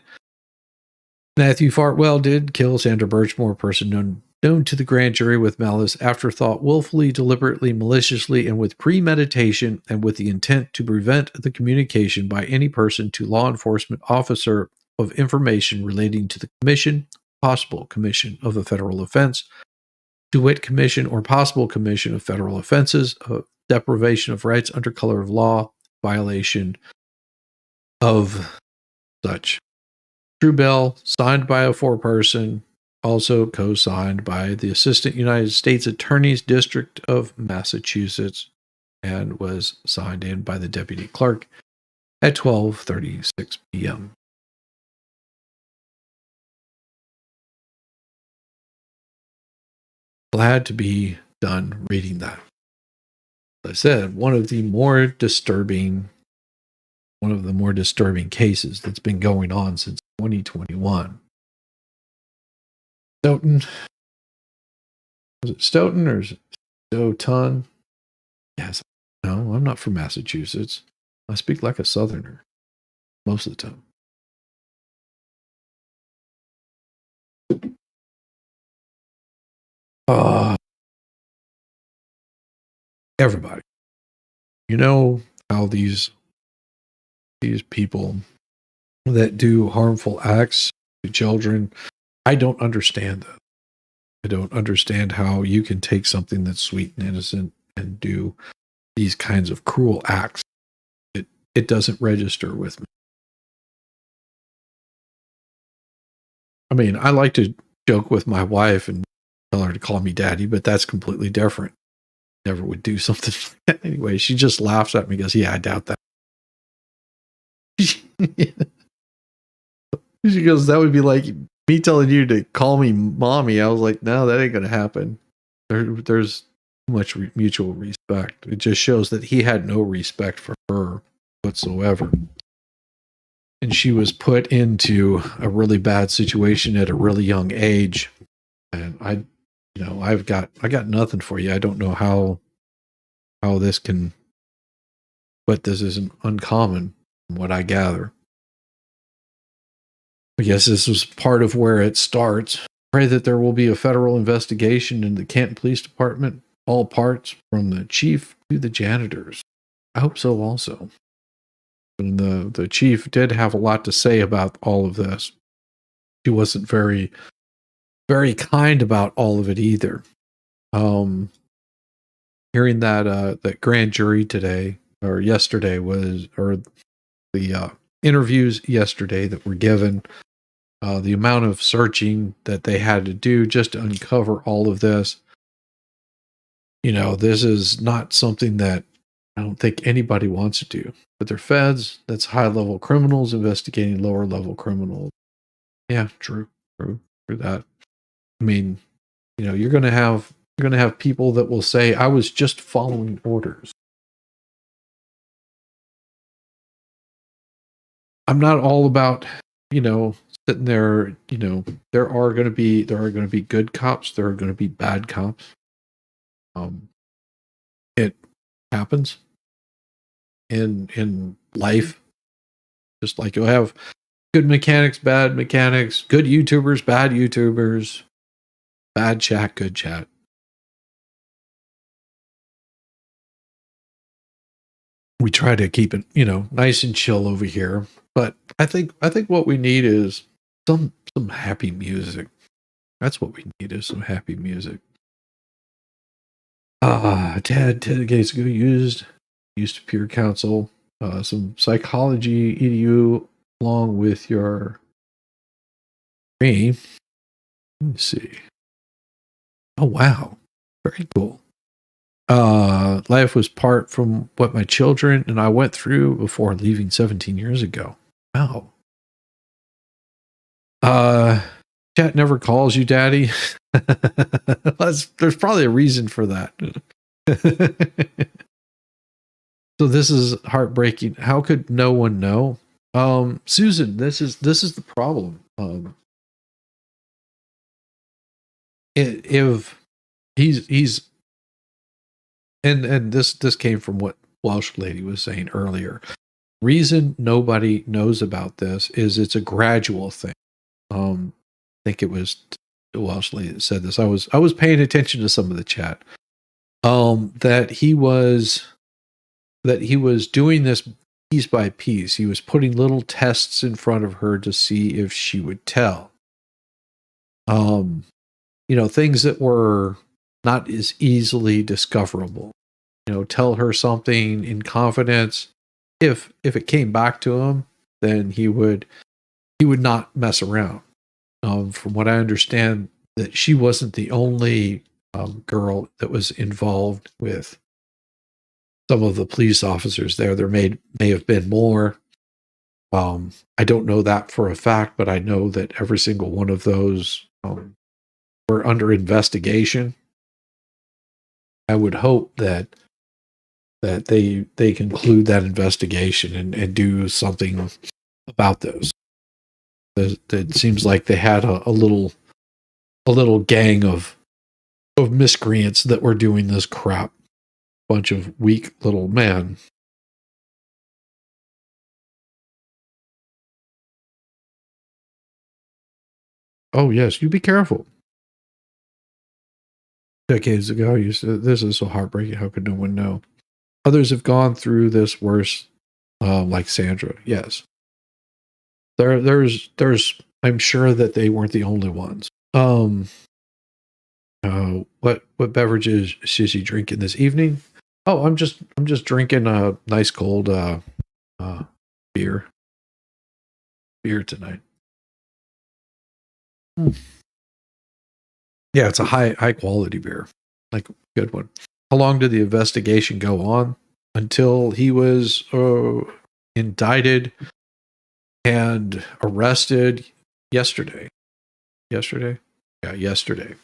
Matthew Farwell, did kill Sandra Birchmore, a person known to the grand jury with malice, afterthought, willfully, deliberately, maliciously, and with premeditation, and with the intent to prevent the communication by any person to law enforcement officer of information relating to the commission, possible commission of a federal offense, to wit, commission or possible commission of federal offenses, of deprivation of rights under color of law, violation of such. True Bell, signed by a foreperson, also co-signed by the Assistant United States Attorney's District of Massachusetts, and was signed in by the deputy clerk at 12:36 p.m. Glad to be done reading that. As I said, one of the more disturbing cases that's been going on since 2021. Stoughton. Was it Stoughton or Stoughton? Yes. No, I'm not from Massachusetts. I speak like a Southerner most of the time. Everybody. You know how these people that do harmful acts to children, I don't understand that. I don't understand how you can take something that's sweet and innocent and do these kinds of cruel acts. It doesn't register with me. I mean, I like to joke with my wife and tell her to call me daddy, but that's completely different. Never would do something like that anyway. She just laughs at me and goes, yeah, I doubt that. She goes, that would be like me telling you to call me mommy. I was like, no, that ain't going to happen. There's too much mutual respect. It just shows that he had no respect for her whatsoever. And she was put into a really bad situation at a really young age. And I got nothing for you. I don't know how this can, but this isn't uncommon from what I gather. I guess this was part of where it starts. Pray that there will be a federal investigation in the Canton Police Department, all parts from the chief to the janitors. I hope so also. And the chief did have a lot to say about all of this. He wasn't very, very kind about all of it either. Hearing that grand jury today or yesterday or the interviews yesterday that were given, the amount of searching that they had to do just to uncover all of this. You know, this is not something that I don't think anybody wants to do. But they're feds. That's high-level criminals investigating lower-level criminals. Yeah, true that. I mean, you know, you're going to have people that will say, "I was just following orders." I'm not all about, you know, sitting there. You know, there are going to be good cops. There are going to be bad cops. It happens in life. Just like you'll have good mechanics, bad mechanics, good YouTubers, bad YouTubers, bad chat, good chat. We try to keep it, you know, nice and chill over here. But I think what we need is some happy music. That's what we need, is some happy music. Ted Gates used to peer counsel, some psychology edu along with your me. Let me see. Oh wow, very cool. Life was part from what my children and I went through before leaving 17 years ago. Wow. Chat never calls you daddy. There's probably a reason for that. So this is heartbreaking. How could no one know? Susan, this is the problem. If he's and this came from what Welsh lady was saying earlier. Reason nobody knows about this is it's a gradual thing. I think it was Welsh lady that said this. I was paying attention to some of the chat. That he was doing this piece by piece. He was putting little tests in front of her to see if she would tell. You know, things that were not as easily discoverable. You know, tell her something in confidence. If it came back to him, then he would he would not mess around. From what I understand, that she wasn't the only girl that was involved with some of the police officers there. There may have been more. I don't know that for a fact, but I know that every single one of those were under investigation. I would hope that they conclude that investigation and do something about those. It seems like they had a little gang of miscreants that were doing this crap. Bunch of weak little men. Oh yes, you be careful. Decades ago, you said, "This is so heartbreaking. How could no one know?" Others have gone through this worse, like Sandra. Yes, there's. I'm sure that they weren't the only ones. What beverages is she drinking this evening? Oh, I'm just drinking a nice cold beer tonight. Yeah, it's a high quality beer, like good one. How long did the investigation go on? Until he was indicted and arrested yesterday. Yesterday? Yeah, yesterday.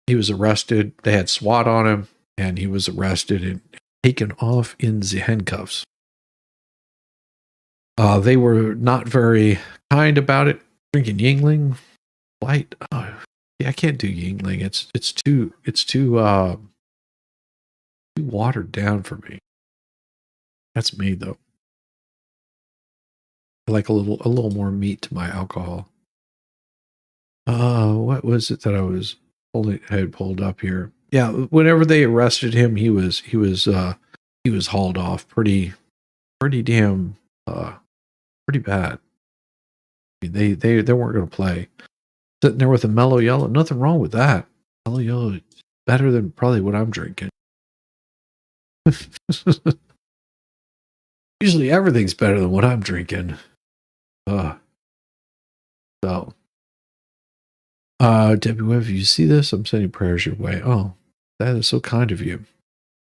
He was arrested. They had SWAT on him, and he was arrested and taken off in the handcuffs. They were not very kind about it. Drinking Yingling light. Yeah, I can't do Yingling. It's too watered down for me. That's me though. I like a little more meat to my alcohol. What was it that I had pulled up here? Yeah, whenever they arrested him, he was hauled off pretty damn pretty bad. I mean, they weren't going to play. Sitting there with a mellow yellow, nothing wrong with that. Mellow yellow is better than probably what I'm drinking. Usually everything's better than what I'm drinking. Debbie Webb, if you see this, I'm sending prayers your way. Oh, that is so kind of you.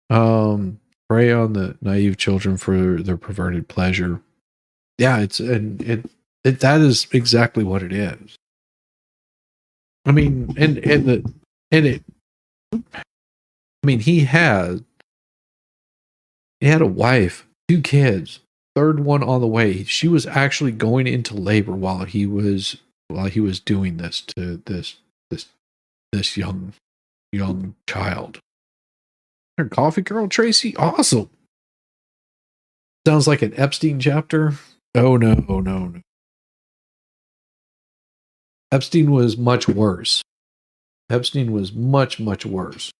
Pray on the naive children for their perverted pleasure. Yeah, that is exactly what it is. I mean, he had a wife, 2 kids, third one on the way. She was actually going into labor while he was doing this to this young child. Her coffee girl, Tracy, awesome. Sounds like an Epstein chapter. Oh no. Epstein was much worse. Epstein was much worse.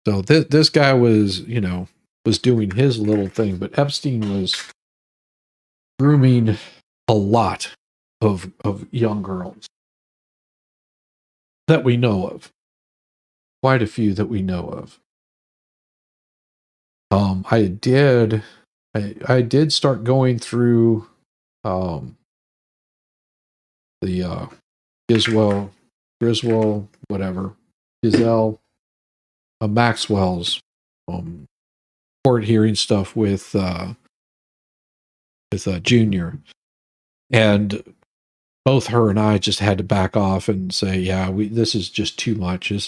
So this guy was doing his little thing, but Epstein was grooming a lot of young girls that we know of. Quite a few that we know of. I did start going through the Griswold, whatever, Giselle, Maxwell's court hearing stuff with Junior, and both her and I just had to back off and say, yeah, this is just too much. It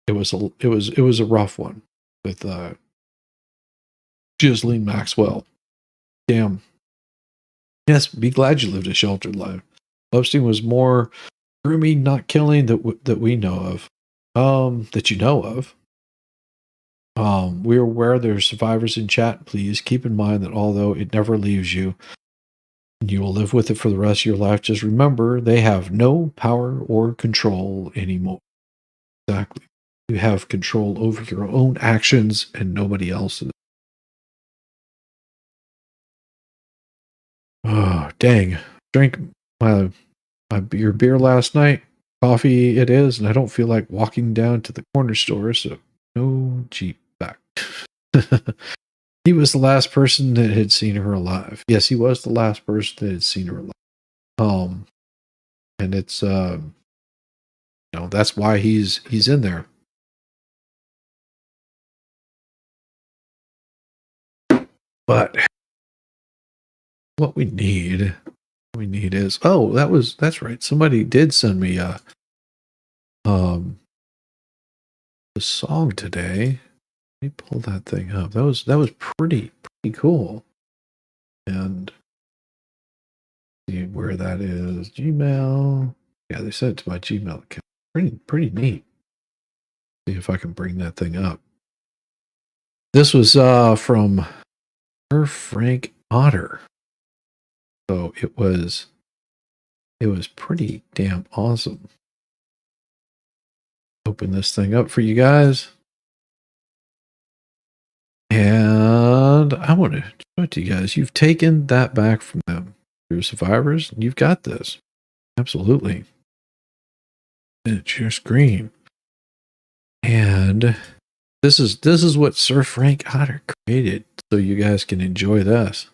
was a rough one with Ghislaine Maxwell. Damn. Yes, be glad you lived a sheltered life. Epstein was more grooming, not killing that we know of. That you know of. We're aware there are survivors in chat. Please keep in mind that although it never leaves you, and you will live with it for the rest of your life, just remember they have no power or control anymore. Exactly. You have control over your own actions and nobody else's. Oh, dang. Drank your beer last night. Coffee it is, and I don't feel like walking down to the corner store, so no Jeep back. He was the last person that had seen her alive. Yes, he was the last person that had seen her alive. And it's that's why he's in there. But what we need is that's right. Somebody did send me a song today. Let me pull that thing up. That was pretty cool. And see where that is. Gmail. Yeah, they sent it to my Gmail account. Pretty neat. See if I can bring that thing up. This was from Sir Frank Otter. So it was pretty damn awesome. Open this thing up for you guys. And I want to show it to you guys. You've taken that back from them. You're survivors. You've got this. Absolutely. It's your screen. And this is what Sir Frank Otter created, so you guys can enjoy this.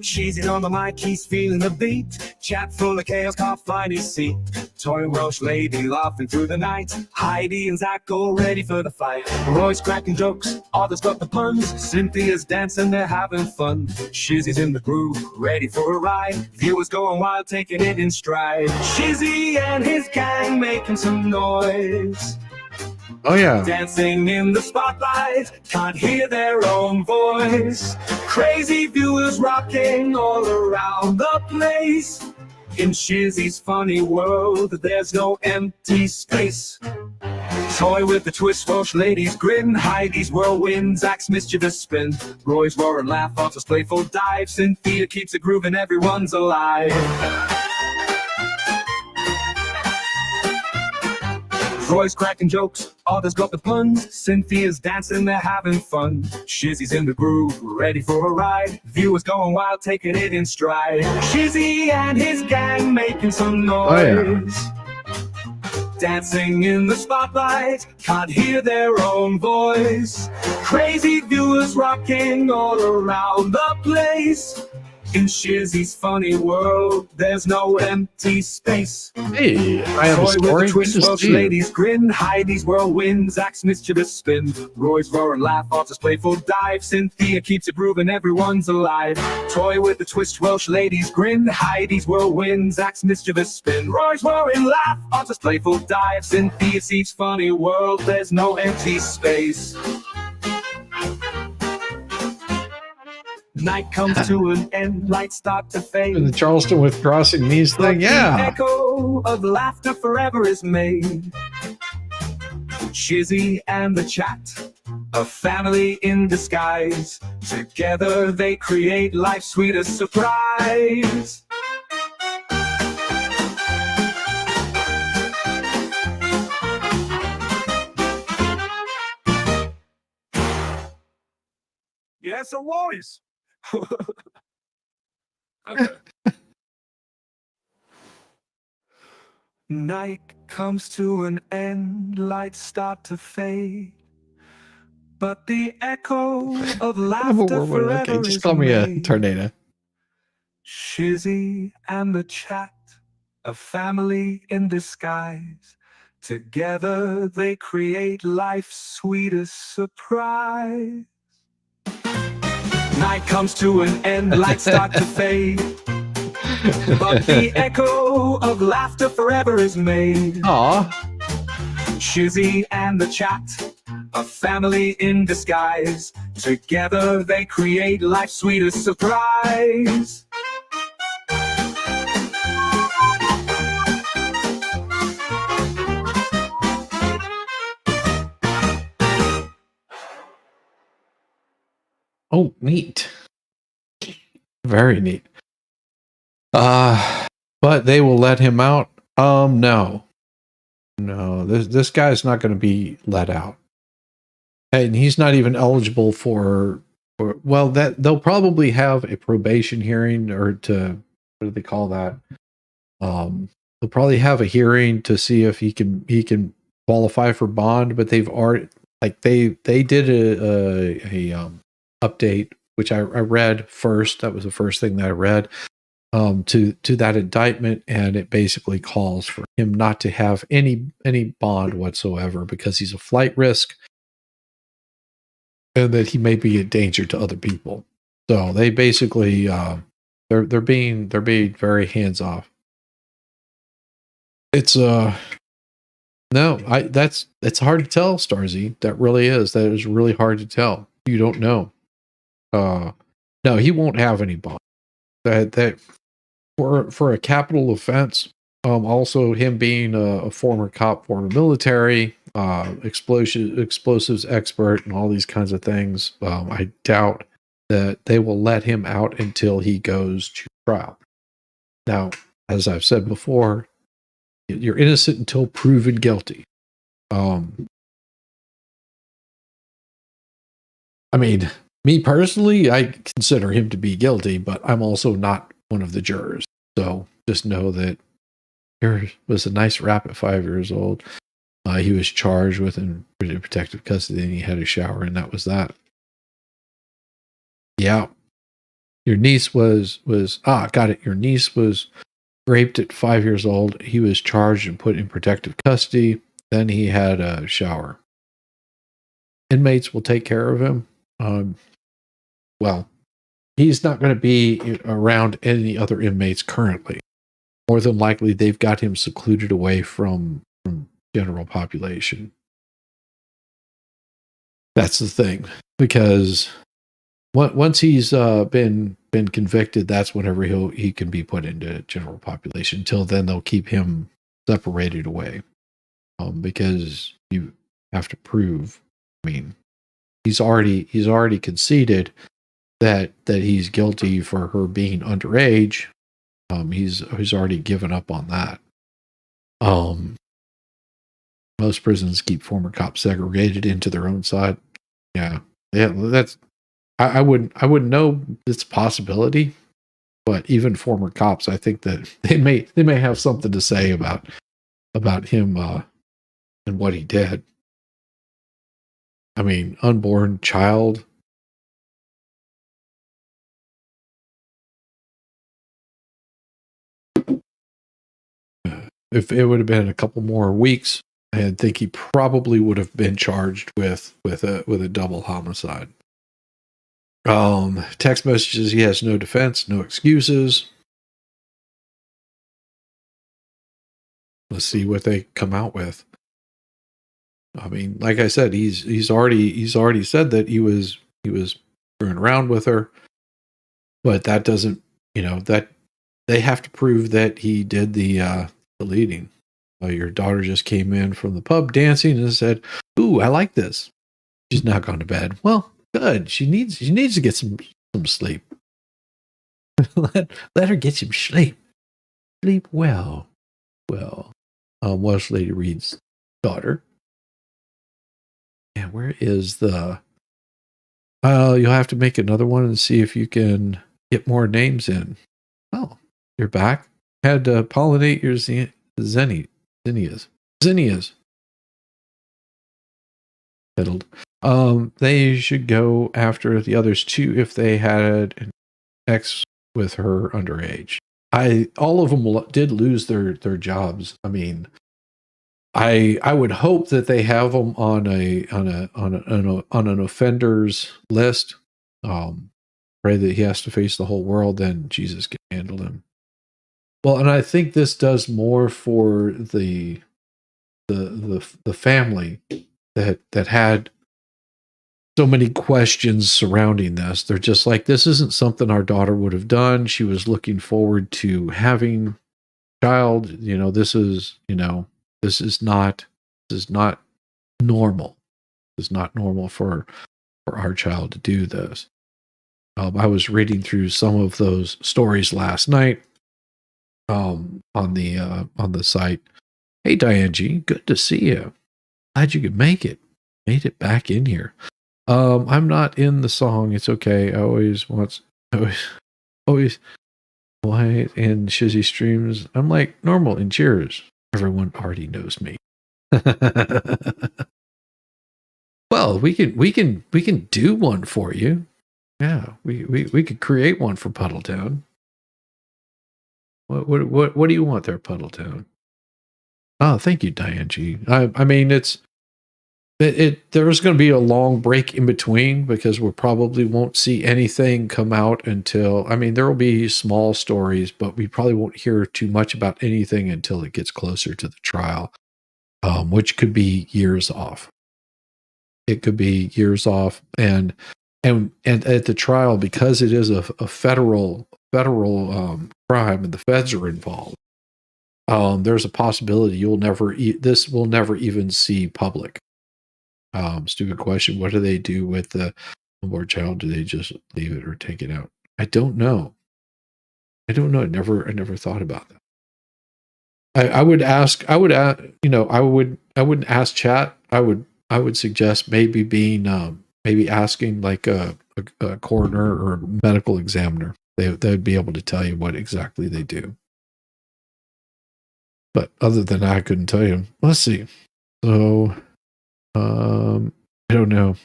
Cheesy on the mic, he's feeling the beat. Chat full of chaos, can't find his seat. Toy Welsh lady laughing through the night. Heidi and Zach all ready for the fight. Roy's cracking jokes, others got the puns. Cynthia's dancing, they're having fun. Shizzy's in the groove, ready for a ride. Viewers going wild, taking it in stride. Shizzy and his gang making some noise. Oh yeah. Dancing in the spotlight, can't hear their own voice. Crazy viewers rocking all around the place. In Shizzy's funny world, there's no empty space. Toy with the twist, Welsh ladies grin. Heidi's whirlwind, Zach's mischievous spin. Roy's roar and laugh, Otto's playful dive. Cynthia keeps it grooving, everyone's alive. Roy's cracking jokes, others got the puns. Cynthia's dancing, they're having fun. Shizzy's in the groove, ready for a ride. Viewers going wild, taking it in stride. Shizzy and his gang making some noise. Dancing in the spotlight, can't hear their own voice. Crazy viewers rocking all around the place. In Shizzy's funny world, there's no empty space. Hey, I have a story. Twist, Welsh ladies grin. Heidi's whirlwind, Zach's mischievous spin. Roy's roar and laugh, Otto's playful dive. Cynthia keeps it grooving, everyone's alive. Toy with the twist, Welsh ladies grin. Heidi's whirlwind, Zach's mischievous spin. Roy's roar and laugh, Otto's playful dive. Cynthia's each funny world, there's no empty space. Night comes to an end, lights start to fade. And the Charleston with crossing knees thing, yeah. The echo of laughter forever is made. Shizzy and the chat, a family in disguise. Together they create life's sweetest surprise. Yes, it was. Okay. Night comes to an end, lights start to fade, but the echo of laughter forever okay, just is call me a made. tornado. Shizzy and the chat, a family in disguise. Together they create life's sweetest surprise. Night comes to an end, lights start to fade, but the echo of laughter forever is made. Aww. Shizzy and the chat, a family in disguise. Together they create life's sweetest surprise. Oh, neat. Very neat. But they will let him out. No, this guy's not going to be let out, and he's not even eligible for well, that they'll probably have a probation hearing, or to, what do they call that? They'll probably have a hearing to see if he can qualify for bond, but they've already they did a update, which I read first. That was the first thing that I read to that indictment, and it basically calls for him not to have any bond whatsoever because he's a flight risk and that he may be a danger to other people. So they basically they're being very hands off. It's no, it's hard to tell, Starzy. That really is. That is really hard to tell. You don't know. No, he won't have any bond. That for a capital offense. Also, him being a former cop, former military, explosives expert, and all these kinds of things. I doubt that they will let him out until he goes to trial. Now, as I've said before, you're innocent until proven guilty. I mean, me personally, I consider him to be guilty, but I'm also not one of the jurors. So just know that there was a nice rap at 5 years old. He was charged with in protective custody, and he had a shower, and that was that. Yeah. Your niece was got it. Your niece was raped at 5 years old. He was charged and put in protective custody. Then he had a shower. Inmates will take care of him. Well, he's not going to be around any other inmates currently. More than likely, they've got him secluded away from general population. That's the thing, because once he's been convicted, that's whenever he can be put into general population. Until then, they'll keep him separated away, because you have to prove. I mean, he's already conceded that he's guilty for her being underage. He's already given up on that. Most prisons keep former cops segregated into their own side. Yeah. That's I wouldn't know it's a possibility, but even former cops, I think that they may have something to say about him and what he did. I mean, unborn child. If it would have been a couple more weeks, I think he probably would have been charged with a double homicide. Text messages, he has no defense, no excuses. Let's see what they come out with. I mean, like I said, he's already said that he was screwing around with her, but that doesn't, that they have to prove that he did the leading. Your daughter just came in from the pub dancing and said, "Ooh, I like this." She's not gone to bed. Well, good. She needs to get some sleep. let her get some sleep. Sleep well. Well, Welsh Lady Reed's daughter. And where is the? You'll have to make another one and see if you can get more names in. Oh, you're back. Had to pollinate your zinnias. Settled. They should go after the others too if they had an ex with her underage. All of them did lose their jobs. I mean, I would hope that they have them on an offenders list. Pray that he has to face the whole world, then Jesus can handle him. Well, and I think this does more for the family that had so many questions surrounding this. They're just like, this isn't something our daughter would have done. She was looking forward to having a child. This is not normal. It's not normal for our child to do this. I was reading through some of those stories last night on the site. Hey, Diane G, good to see you. Glad you could make it. Made it back in here. I'm not in the song. It's okay. I always white and shizzy streams. I'm like normal in Cheers. Everyone already knows me. Well, we can do one for you. Yeah, we could create one for Puddletown. What do you want there, Puddletown? Oh, thank you, Diane G. I mean, there's going to be a long break in between because we probably won't see anything come out until, I mean, there will be small stories, but we probably won't hear too much about anything until it gets closer to the trial, which could be years off. It could be years off, and at the trial, because it is a federal crime and the feds are involved. There's a possibility this will never even see public. Stupid question. What do they do with the unborn child? Do they just leave it or take it out? I don't know. I never thought about that. I wouldn't ask chat. I would suggest maybe asking like a coroner or a medical examiner. They'd be able to tell you what exactly they do. But other than that, I couldn't tell you. Let's see. So, I don't know.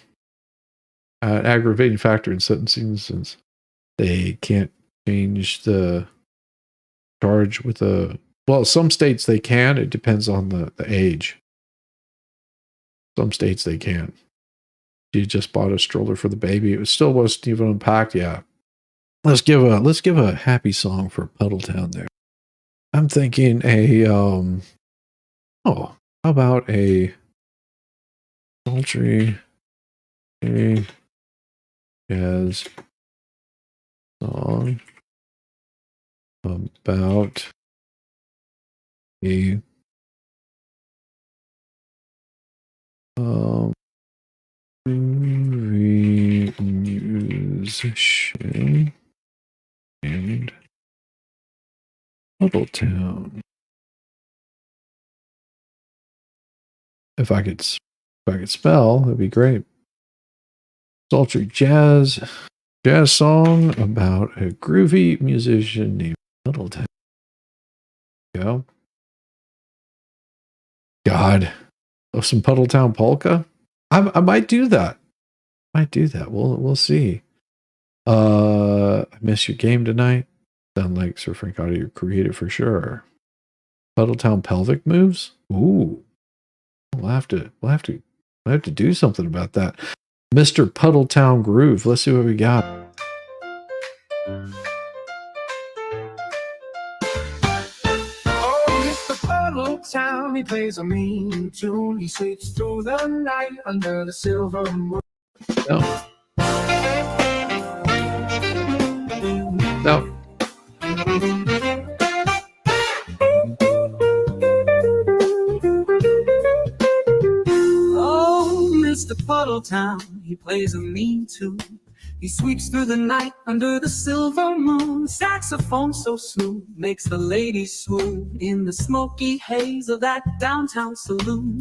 Aggravating factor in sentencing, since they can't change the charge with some states they can. It depends on the age. Some states they can. You just bought a stroller for the baby. It still wasn't even unpacked. Yeah. Let's give a happy song for Puddletown there. I'm thinking how about a sultry jazz song about a musician and Puddletown. If I could spell, that'd be great. Sultry jazz song about a groovy musician named Puddletown. Go. God. Oh, some Puddletown polka? I might do that. We'll see. I miss your game tonight. Sound like Sir Frank Audio created for sure. Puddletown pelvic moves? Ooh. We'll have to do something about that. Mr. Puddletown Groove. Let's see what we got. Oh, Mr. Puddletown, he plays a mean tune. He sweeps through the night under the silver moon. No. Mr. Puddletown, he plays a mean tune. He sweeps through the night under the silver moon. Saxophone so smooth makes the ladies swoon in the smoky haze of that downtown saloon.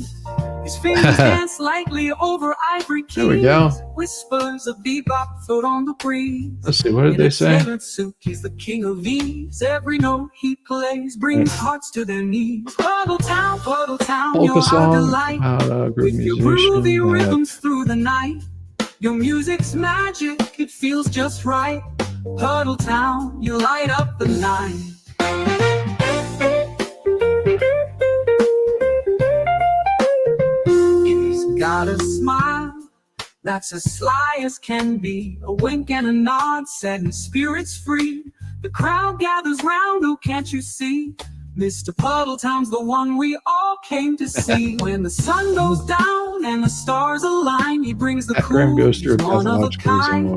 His fingers dance lightly over ivory keys. There we go. Whispers of bebop float on the breeze. Let's see, what did they say? Suit, he's the king of ease. Every note he plays brings hearts to their knees. Puddletown, you're our delight. With your groovy rhythms through the night. Your music's magic, it feels just right. Puddletown, you light up the night. He's got a smile that's as sly as can be. A wink and a nod, setting spirits free. The crowd gathers round, oh can't you see? Mr. Puddletown's the one we all came to see. When the sun goes down and the stars align, he brings the cool, one of a kind.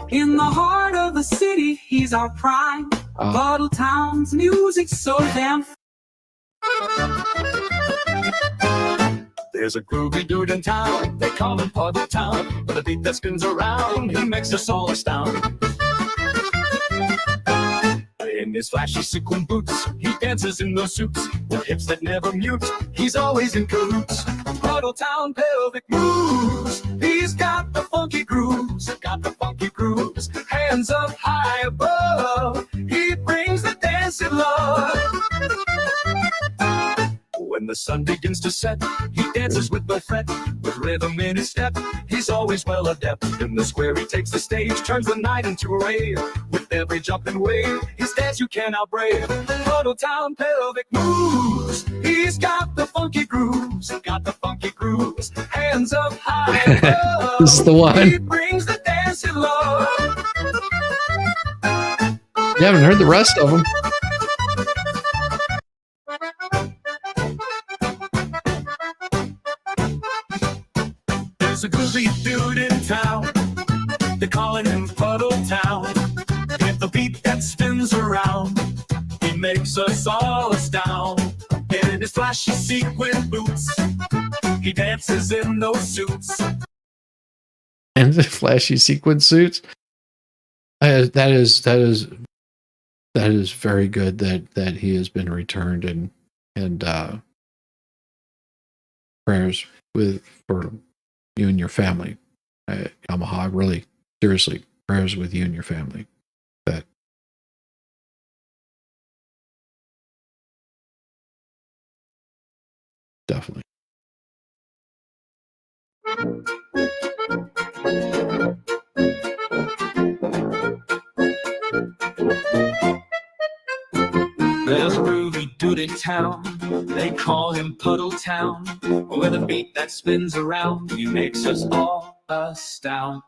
In the heart of the city, he's our pride. Puddletown's music's so damn. There's a groovy dude in town, they call him Puddletown. With a beat that spins around, he makes us all astound. In his flashy sequin boots, he dances in those suits with hips that never mute. He's always in cahoots. Puddletown pelvic moves. He's got the funky grooves, hands up high above. He brings the dancing love. When the sun begins to set, he dances with no fret, with rhythm in his step. He's always well adept. In the square he takes the stage, turns the night into a rave. With every jump and wave, his dance you cannot brave. Puddle Town pelvic moves, he's got the funky grooves, got the funky grooves. Hands up high above. This is the one. He brings the dance in love. You haven't heard the rest of them. There's a groovy dude in town, they're calling him Puddle Town. With the beat that spins around, he makes us all astound. In his flashy sequin boots, he dances in those suits. And the flashy sequin suits. That is very good that he has been returned, and prayers for you and your family. Yamaha, really seriously, prayers with you and your family. That definitely. There's a groovy dude in town, they call him Puddle Town. With a beat that spins around, he makes us all astound.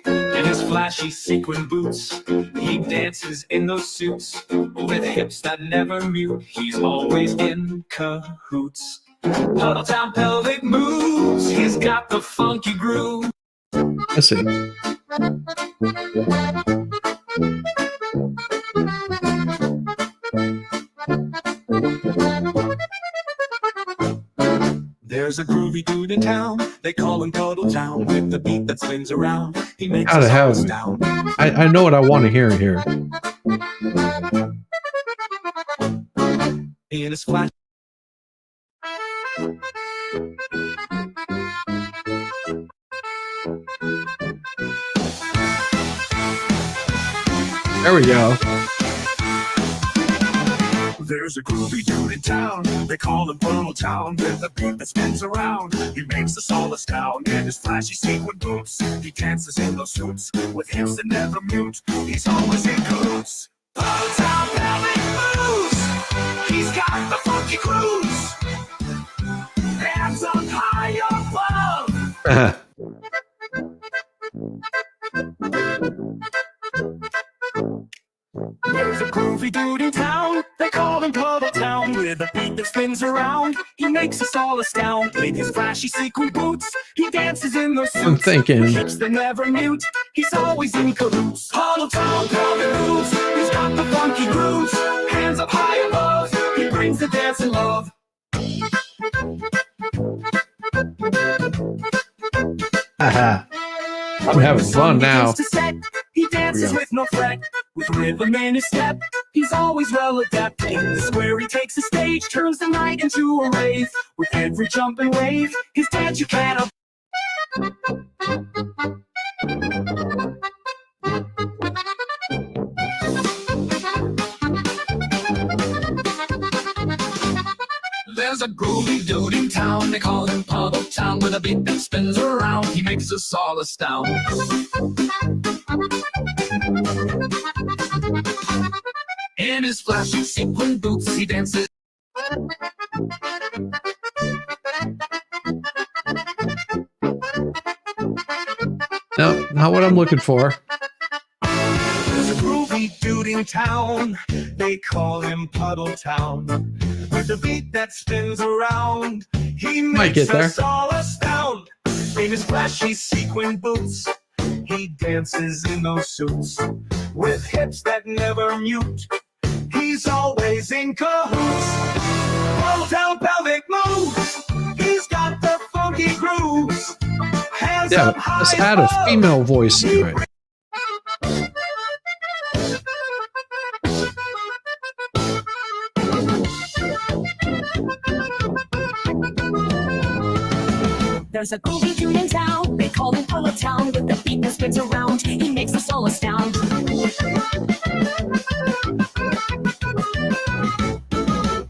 In his flashy sequin boots, he dances in those suits. With hips that never mute, he's always in cahoots. Puddle Town pelvic moves, he's got the funky groove. I see. There's a groovy dude in town, they call him Puddle Town. With the beat that spins around, he makes us all astound. I know what I want to hear here. In his flash. There we go. There's a groovy dude in town, they call him Puddle Town. With a beat that spins around, he makes us all astound. In his flashy sequin boots, he dances in those suits. With hips that never mute, he's always in cahoots. Puddle Town pelvic moves, he's got the funky grooves. Hands up high above. There's a groovy dude in town, they call him Puddle Town. With a beat that spins around, he makes us all astound. In his flashy sequin boots, he dances in those suits. I'm thinking. Hips that never mute, he's always in cahoots. Puddle Town pelvic moves, he's got the funky grooves. Hands up high above, he brings the dance in love. Haha. I'm having fun now. He dances with no fret, with rhythm in his step. He's always well adept. In the square he takes the stage, turns the night into a rave. With every jump and wave, his dance you can't. There's a groovy dude in town, they call him Puddle Town. With a beat that spins around, he makes us all astound. In his flashy sequin boots, he dances. No, not what I'm looking for. There's a groovy dude in town, they call him Puddle Town. With a beat that spins around, he Might makes get there. us all astound. In his flashy sequin boots, he dances in those suits. With hips that never mute, he's always in cahoots. Puddle Town pelvic moves, he's got the funky grooves. Hands Yeah, up high let's add a above. female voice to it. There's a groovy dude in town, they call him Polo Town. With the beat that spins around, he makes us all astound.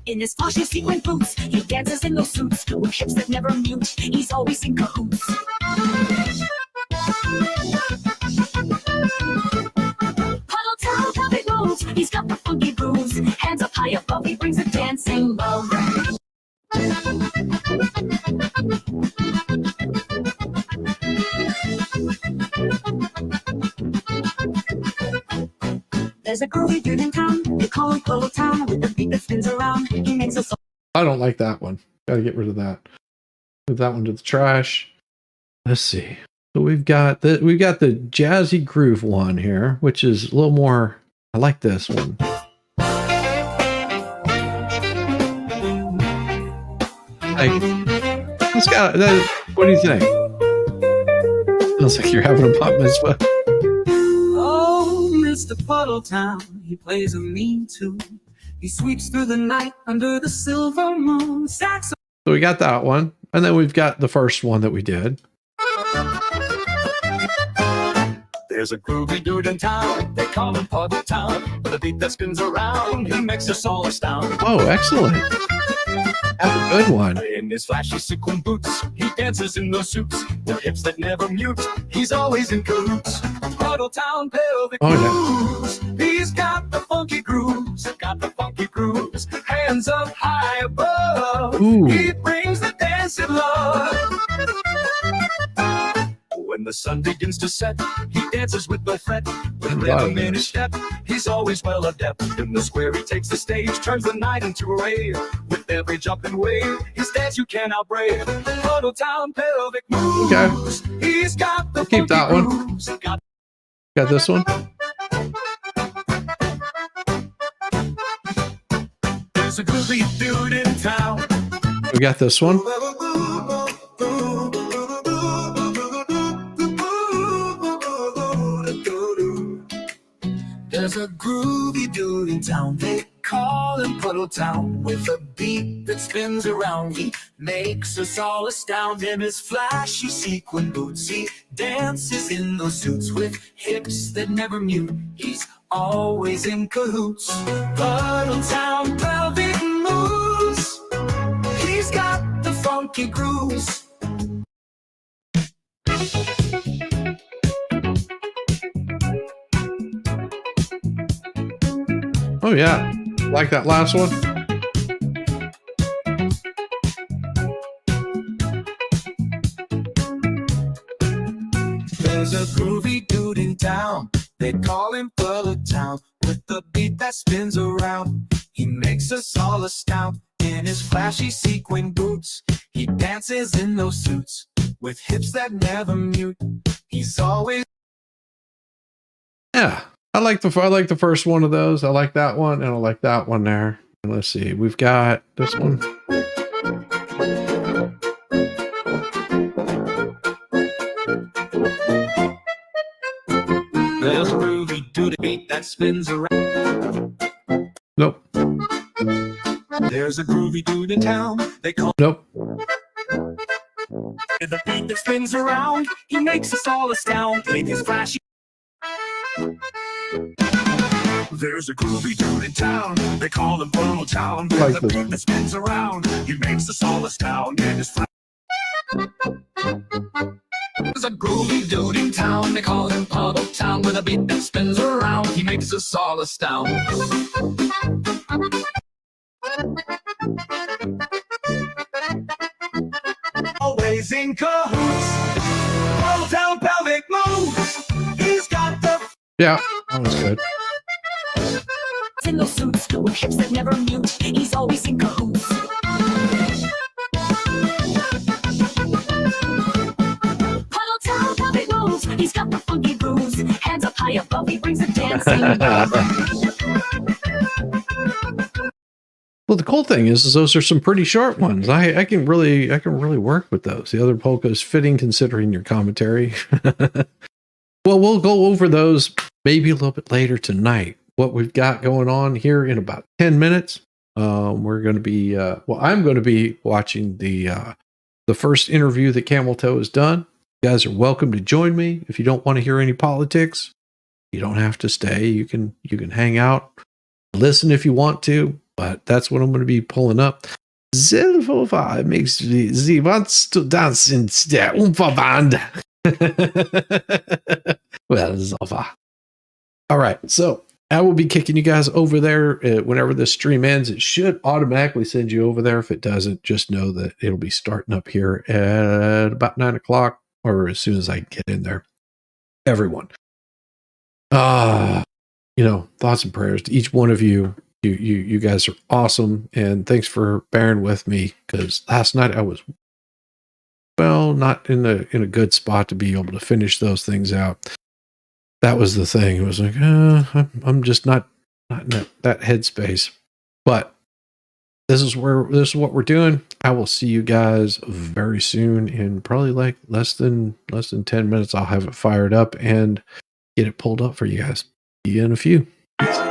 In his flashy sequin boots, he dances in those suits. With hips that never mute, he's always in cahoots. Puddle Town, Pelvic moves, he's got the funky grooves. Hands up high above, he brings a dancing love. There's a groovy dude in town, they call him Polo Town. With the beat that spins around, he makes us. I don't like that one. Gotta get rid of that. Move that one to the trash. Let's see. So we've got the jazzy groove one here, which is a little more. I like this one. Like, it's got that. What do you think? Sounds like you're having a pop mitzvah. Mr. Puddle Town, he plays a mean tune. He sweeps through the night under the silver moon. Saxophone. So we got that one, and then we've got the first one that we did. There's a groovy dude in town, they call him Puddle Town. With a beat that spins around, he makes us all astound. Oh, excellent. That's a good one. In his flashy sequin boots, he dances in those suits. With hips that never mute, he's always in cahoots. Puddle Town, pelvic grooves. He's got the funky grooves, hands up high above. Ooh. He brings the dancing love. When the sun begins to set, he dances with the fret. With rhythm in his step, he's always well adept. In the square, he takes the stage, turns the night into a rave. With every jump and wave, his dance you cannot brave. Puddle Town, pelvic moves. Okay. He's got the Keep that one. grooves. Got this one. There's a groovy dude in town. We got this one. There's a groovy dude in town, they call him Puddle Town. With a beat that spins around, he makes us all astound. In his flashy sequin boots, he dances in those suits. With hips that never mute, he's always in cahoots. Puddle Town, pelvic moves, he's got the funky grooves. Oh yeah, like that last one. There's a groovy dude in town, they call him Puddle Town. With the beat that spins around, he makes us all astound. In his flashy sequin boots, he dances in those suits. With hips that never mute, he's always. Yeah. I like the first one of those. I like that one, and I like that one there. And let's see, we've got this one. There's a groovy dude beat that spins around. Nope. There's a groovy dude in town, they call. Nope. The beat that spins around, he makes us all astound. With his flashy. There's a groovy dude in town, they call him Puddle Town. Like The beat that spins around, he makes us all astound. In his There's a groovy dude in town, they call him Puddle Town. With a beat that spins around, he makes us all astound. Always in cahoots. Puddle Town, pelvic moves. He's got the. Yeah, that was good. In those suits, with hips that never mute, he's always in cahoots. Puddle Town, pelvic moves, he's got the funky grooves. Hands up high above, he brings a dancing. Well, the cool thing is those are some pretty short ones. I can really work with those. The other polkas fitting considering your commentary. Well, we'll go over those maybe a little bit later tonight. What we've got going on here in about 10 minutes. We're going to be, I'm going to be watching the the first interview that Camel Toe has done. You guys are welcome to join me. If you don't want to hear any politics, you don't have to stay. You can hang out, listen if you want to, but that's what I'm going to be pulling up. Zelfova makes me, she wants to dance in der Umverband. Well, Zelfa. All right, so I will be kicking you guys over there whenever this stream ends. It should automatically send you over there. If it doesn't, just know that it'll be starting up here at about 9 o'clock or as soon as I get in there. Everyone. Thoughts and prayers to each one of you. You guys are awesome. And thanks for bearing with me, because last night I was, not in a good spot to be able to finish those things out. That was the thing. It was like, I'm just not in that headspace. But this is what we're doing. I will see you guys very soon in probably like less than 10 minutes. I'll have it fired up and get it pulled up for you guys. See you in a few. Peace.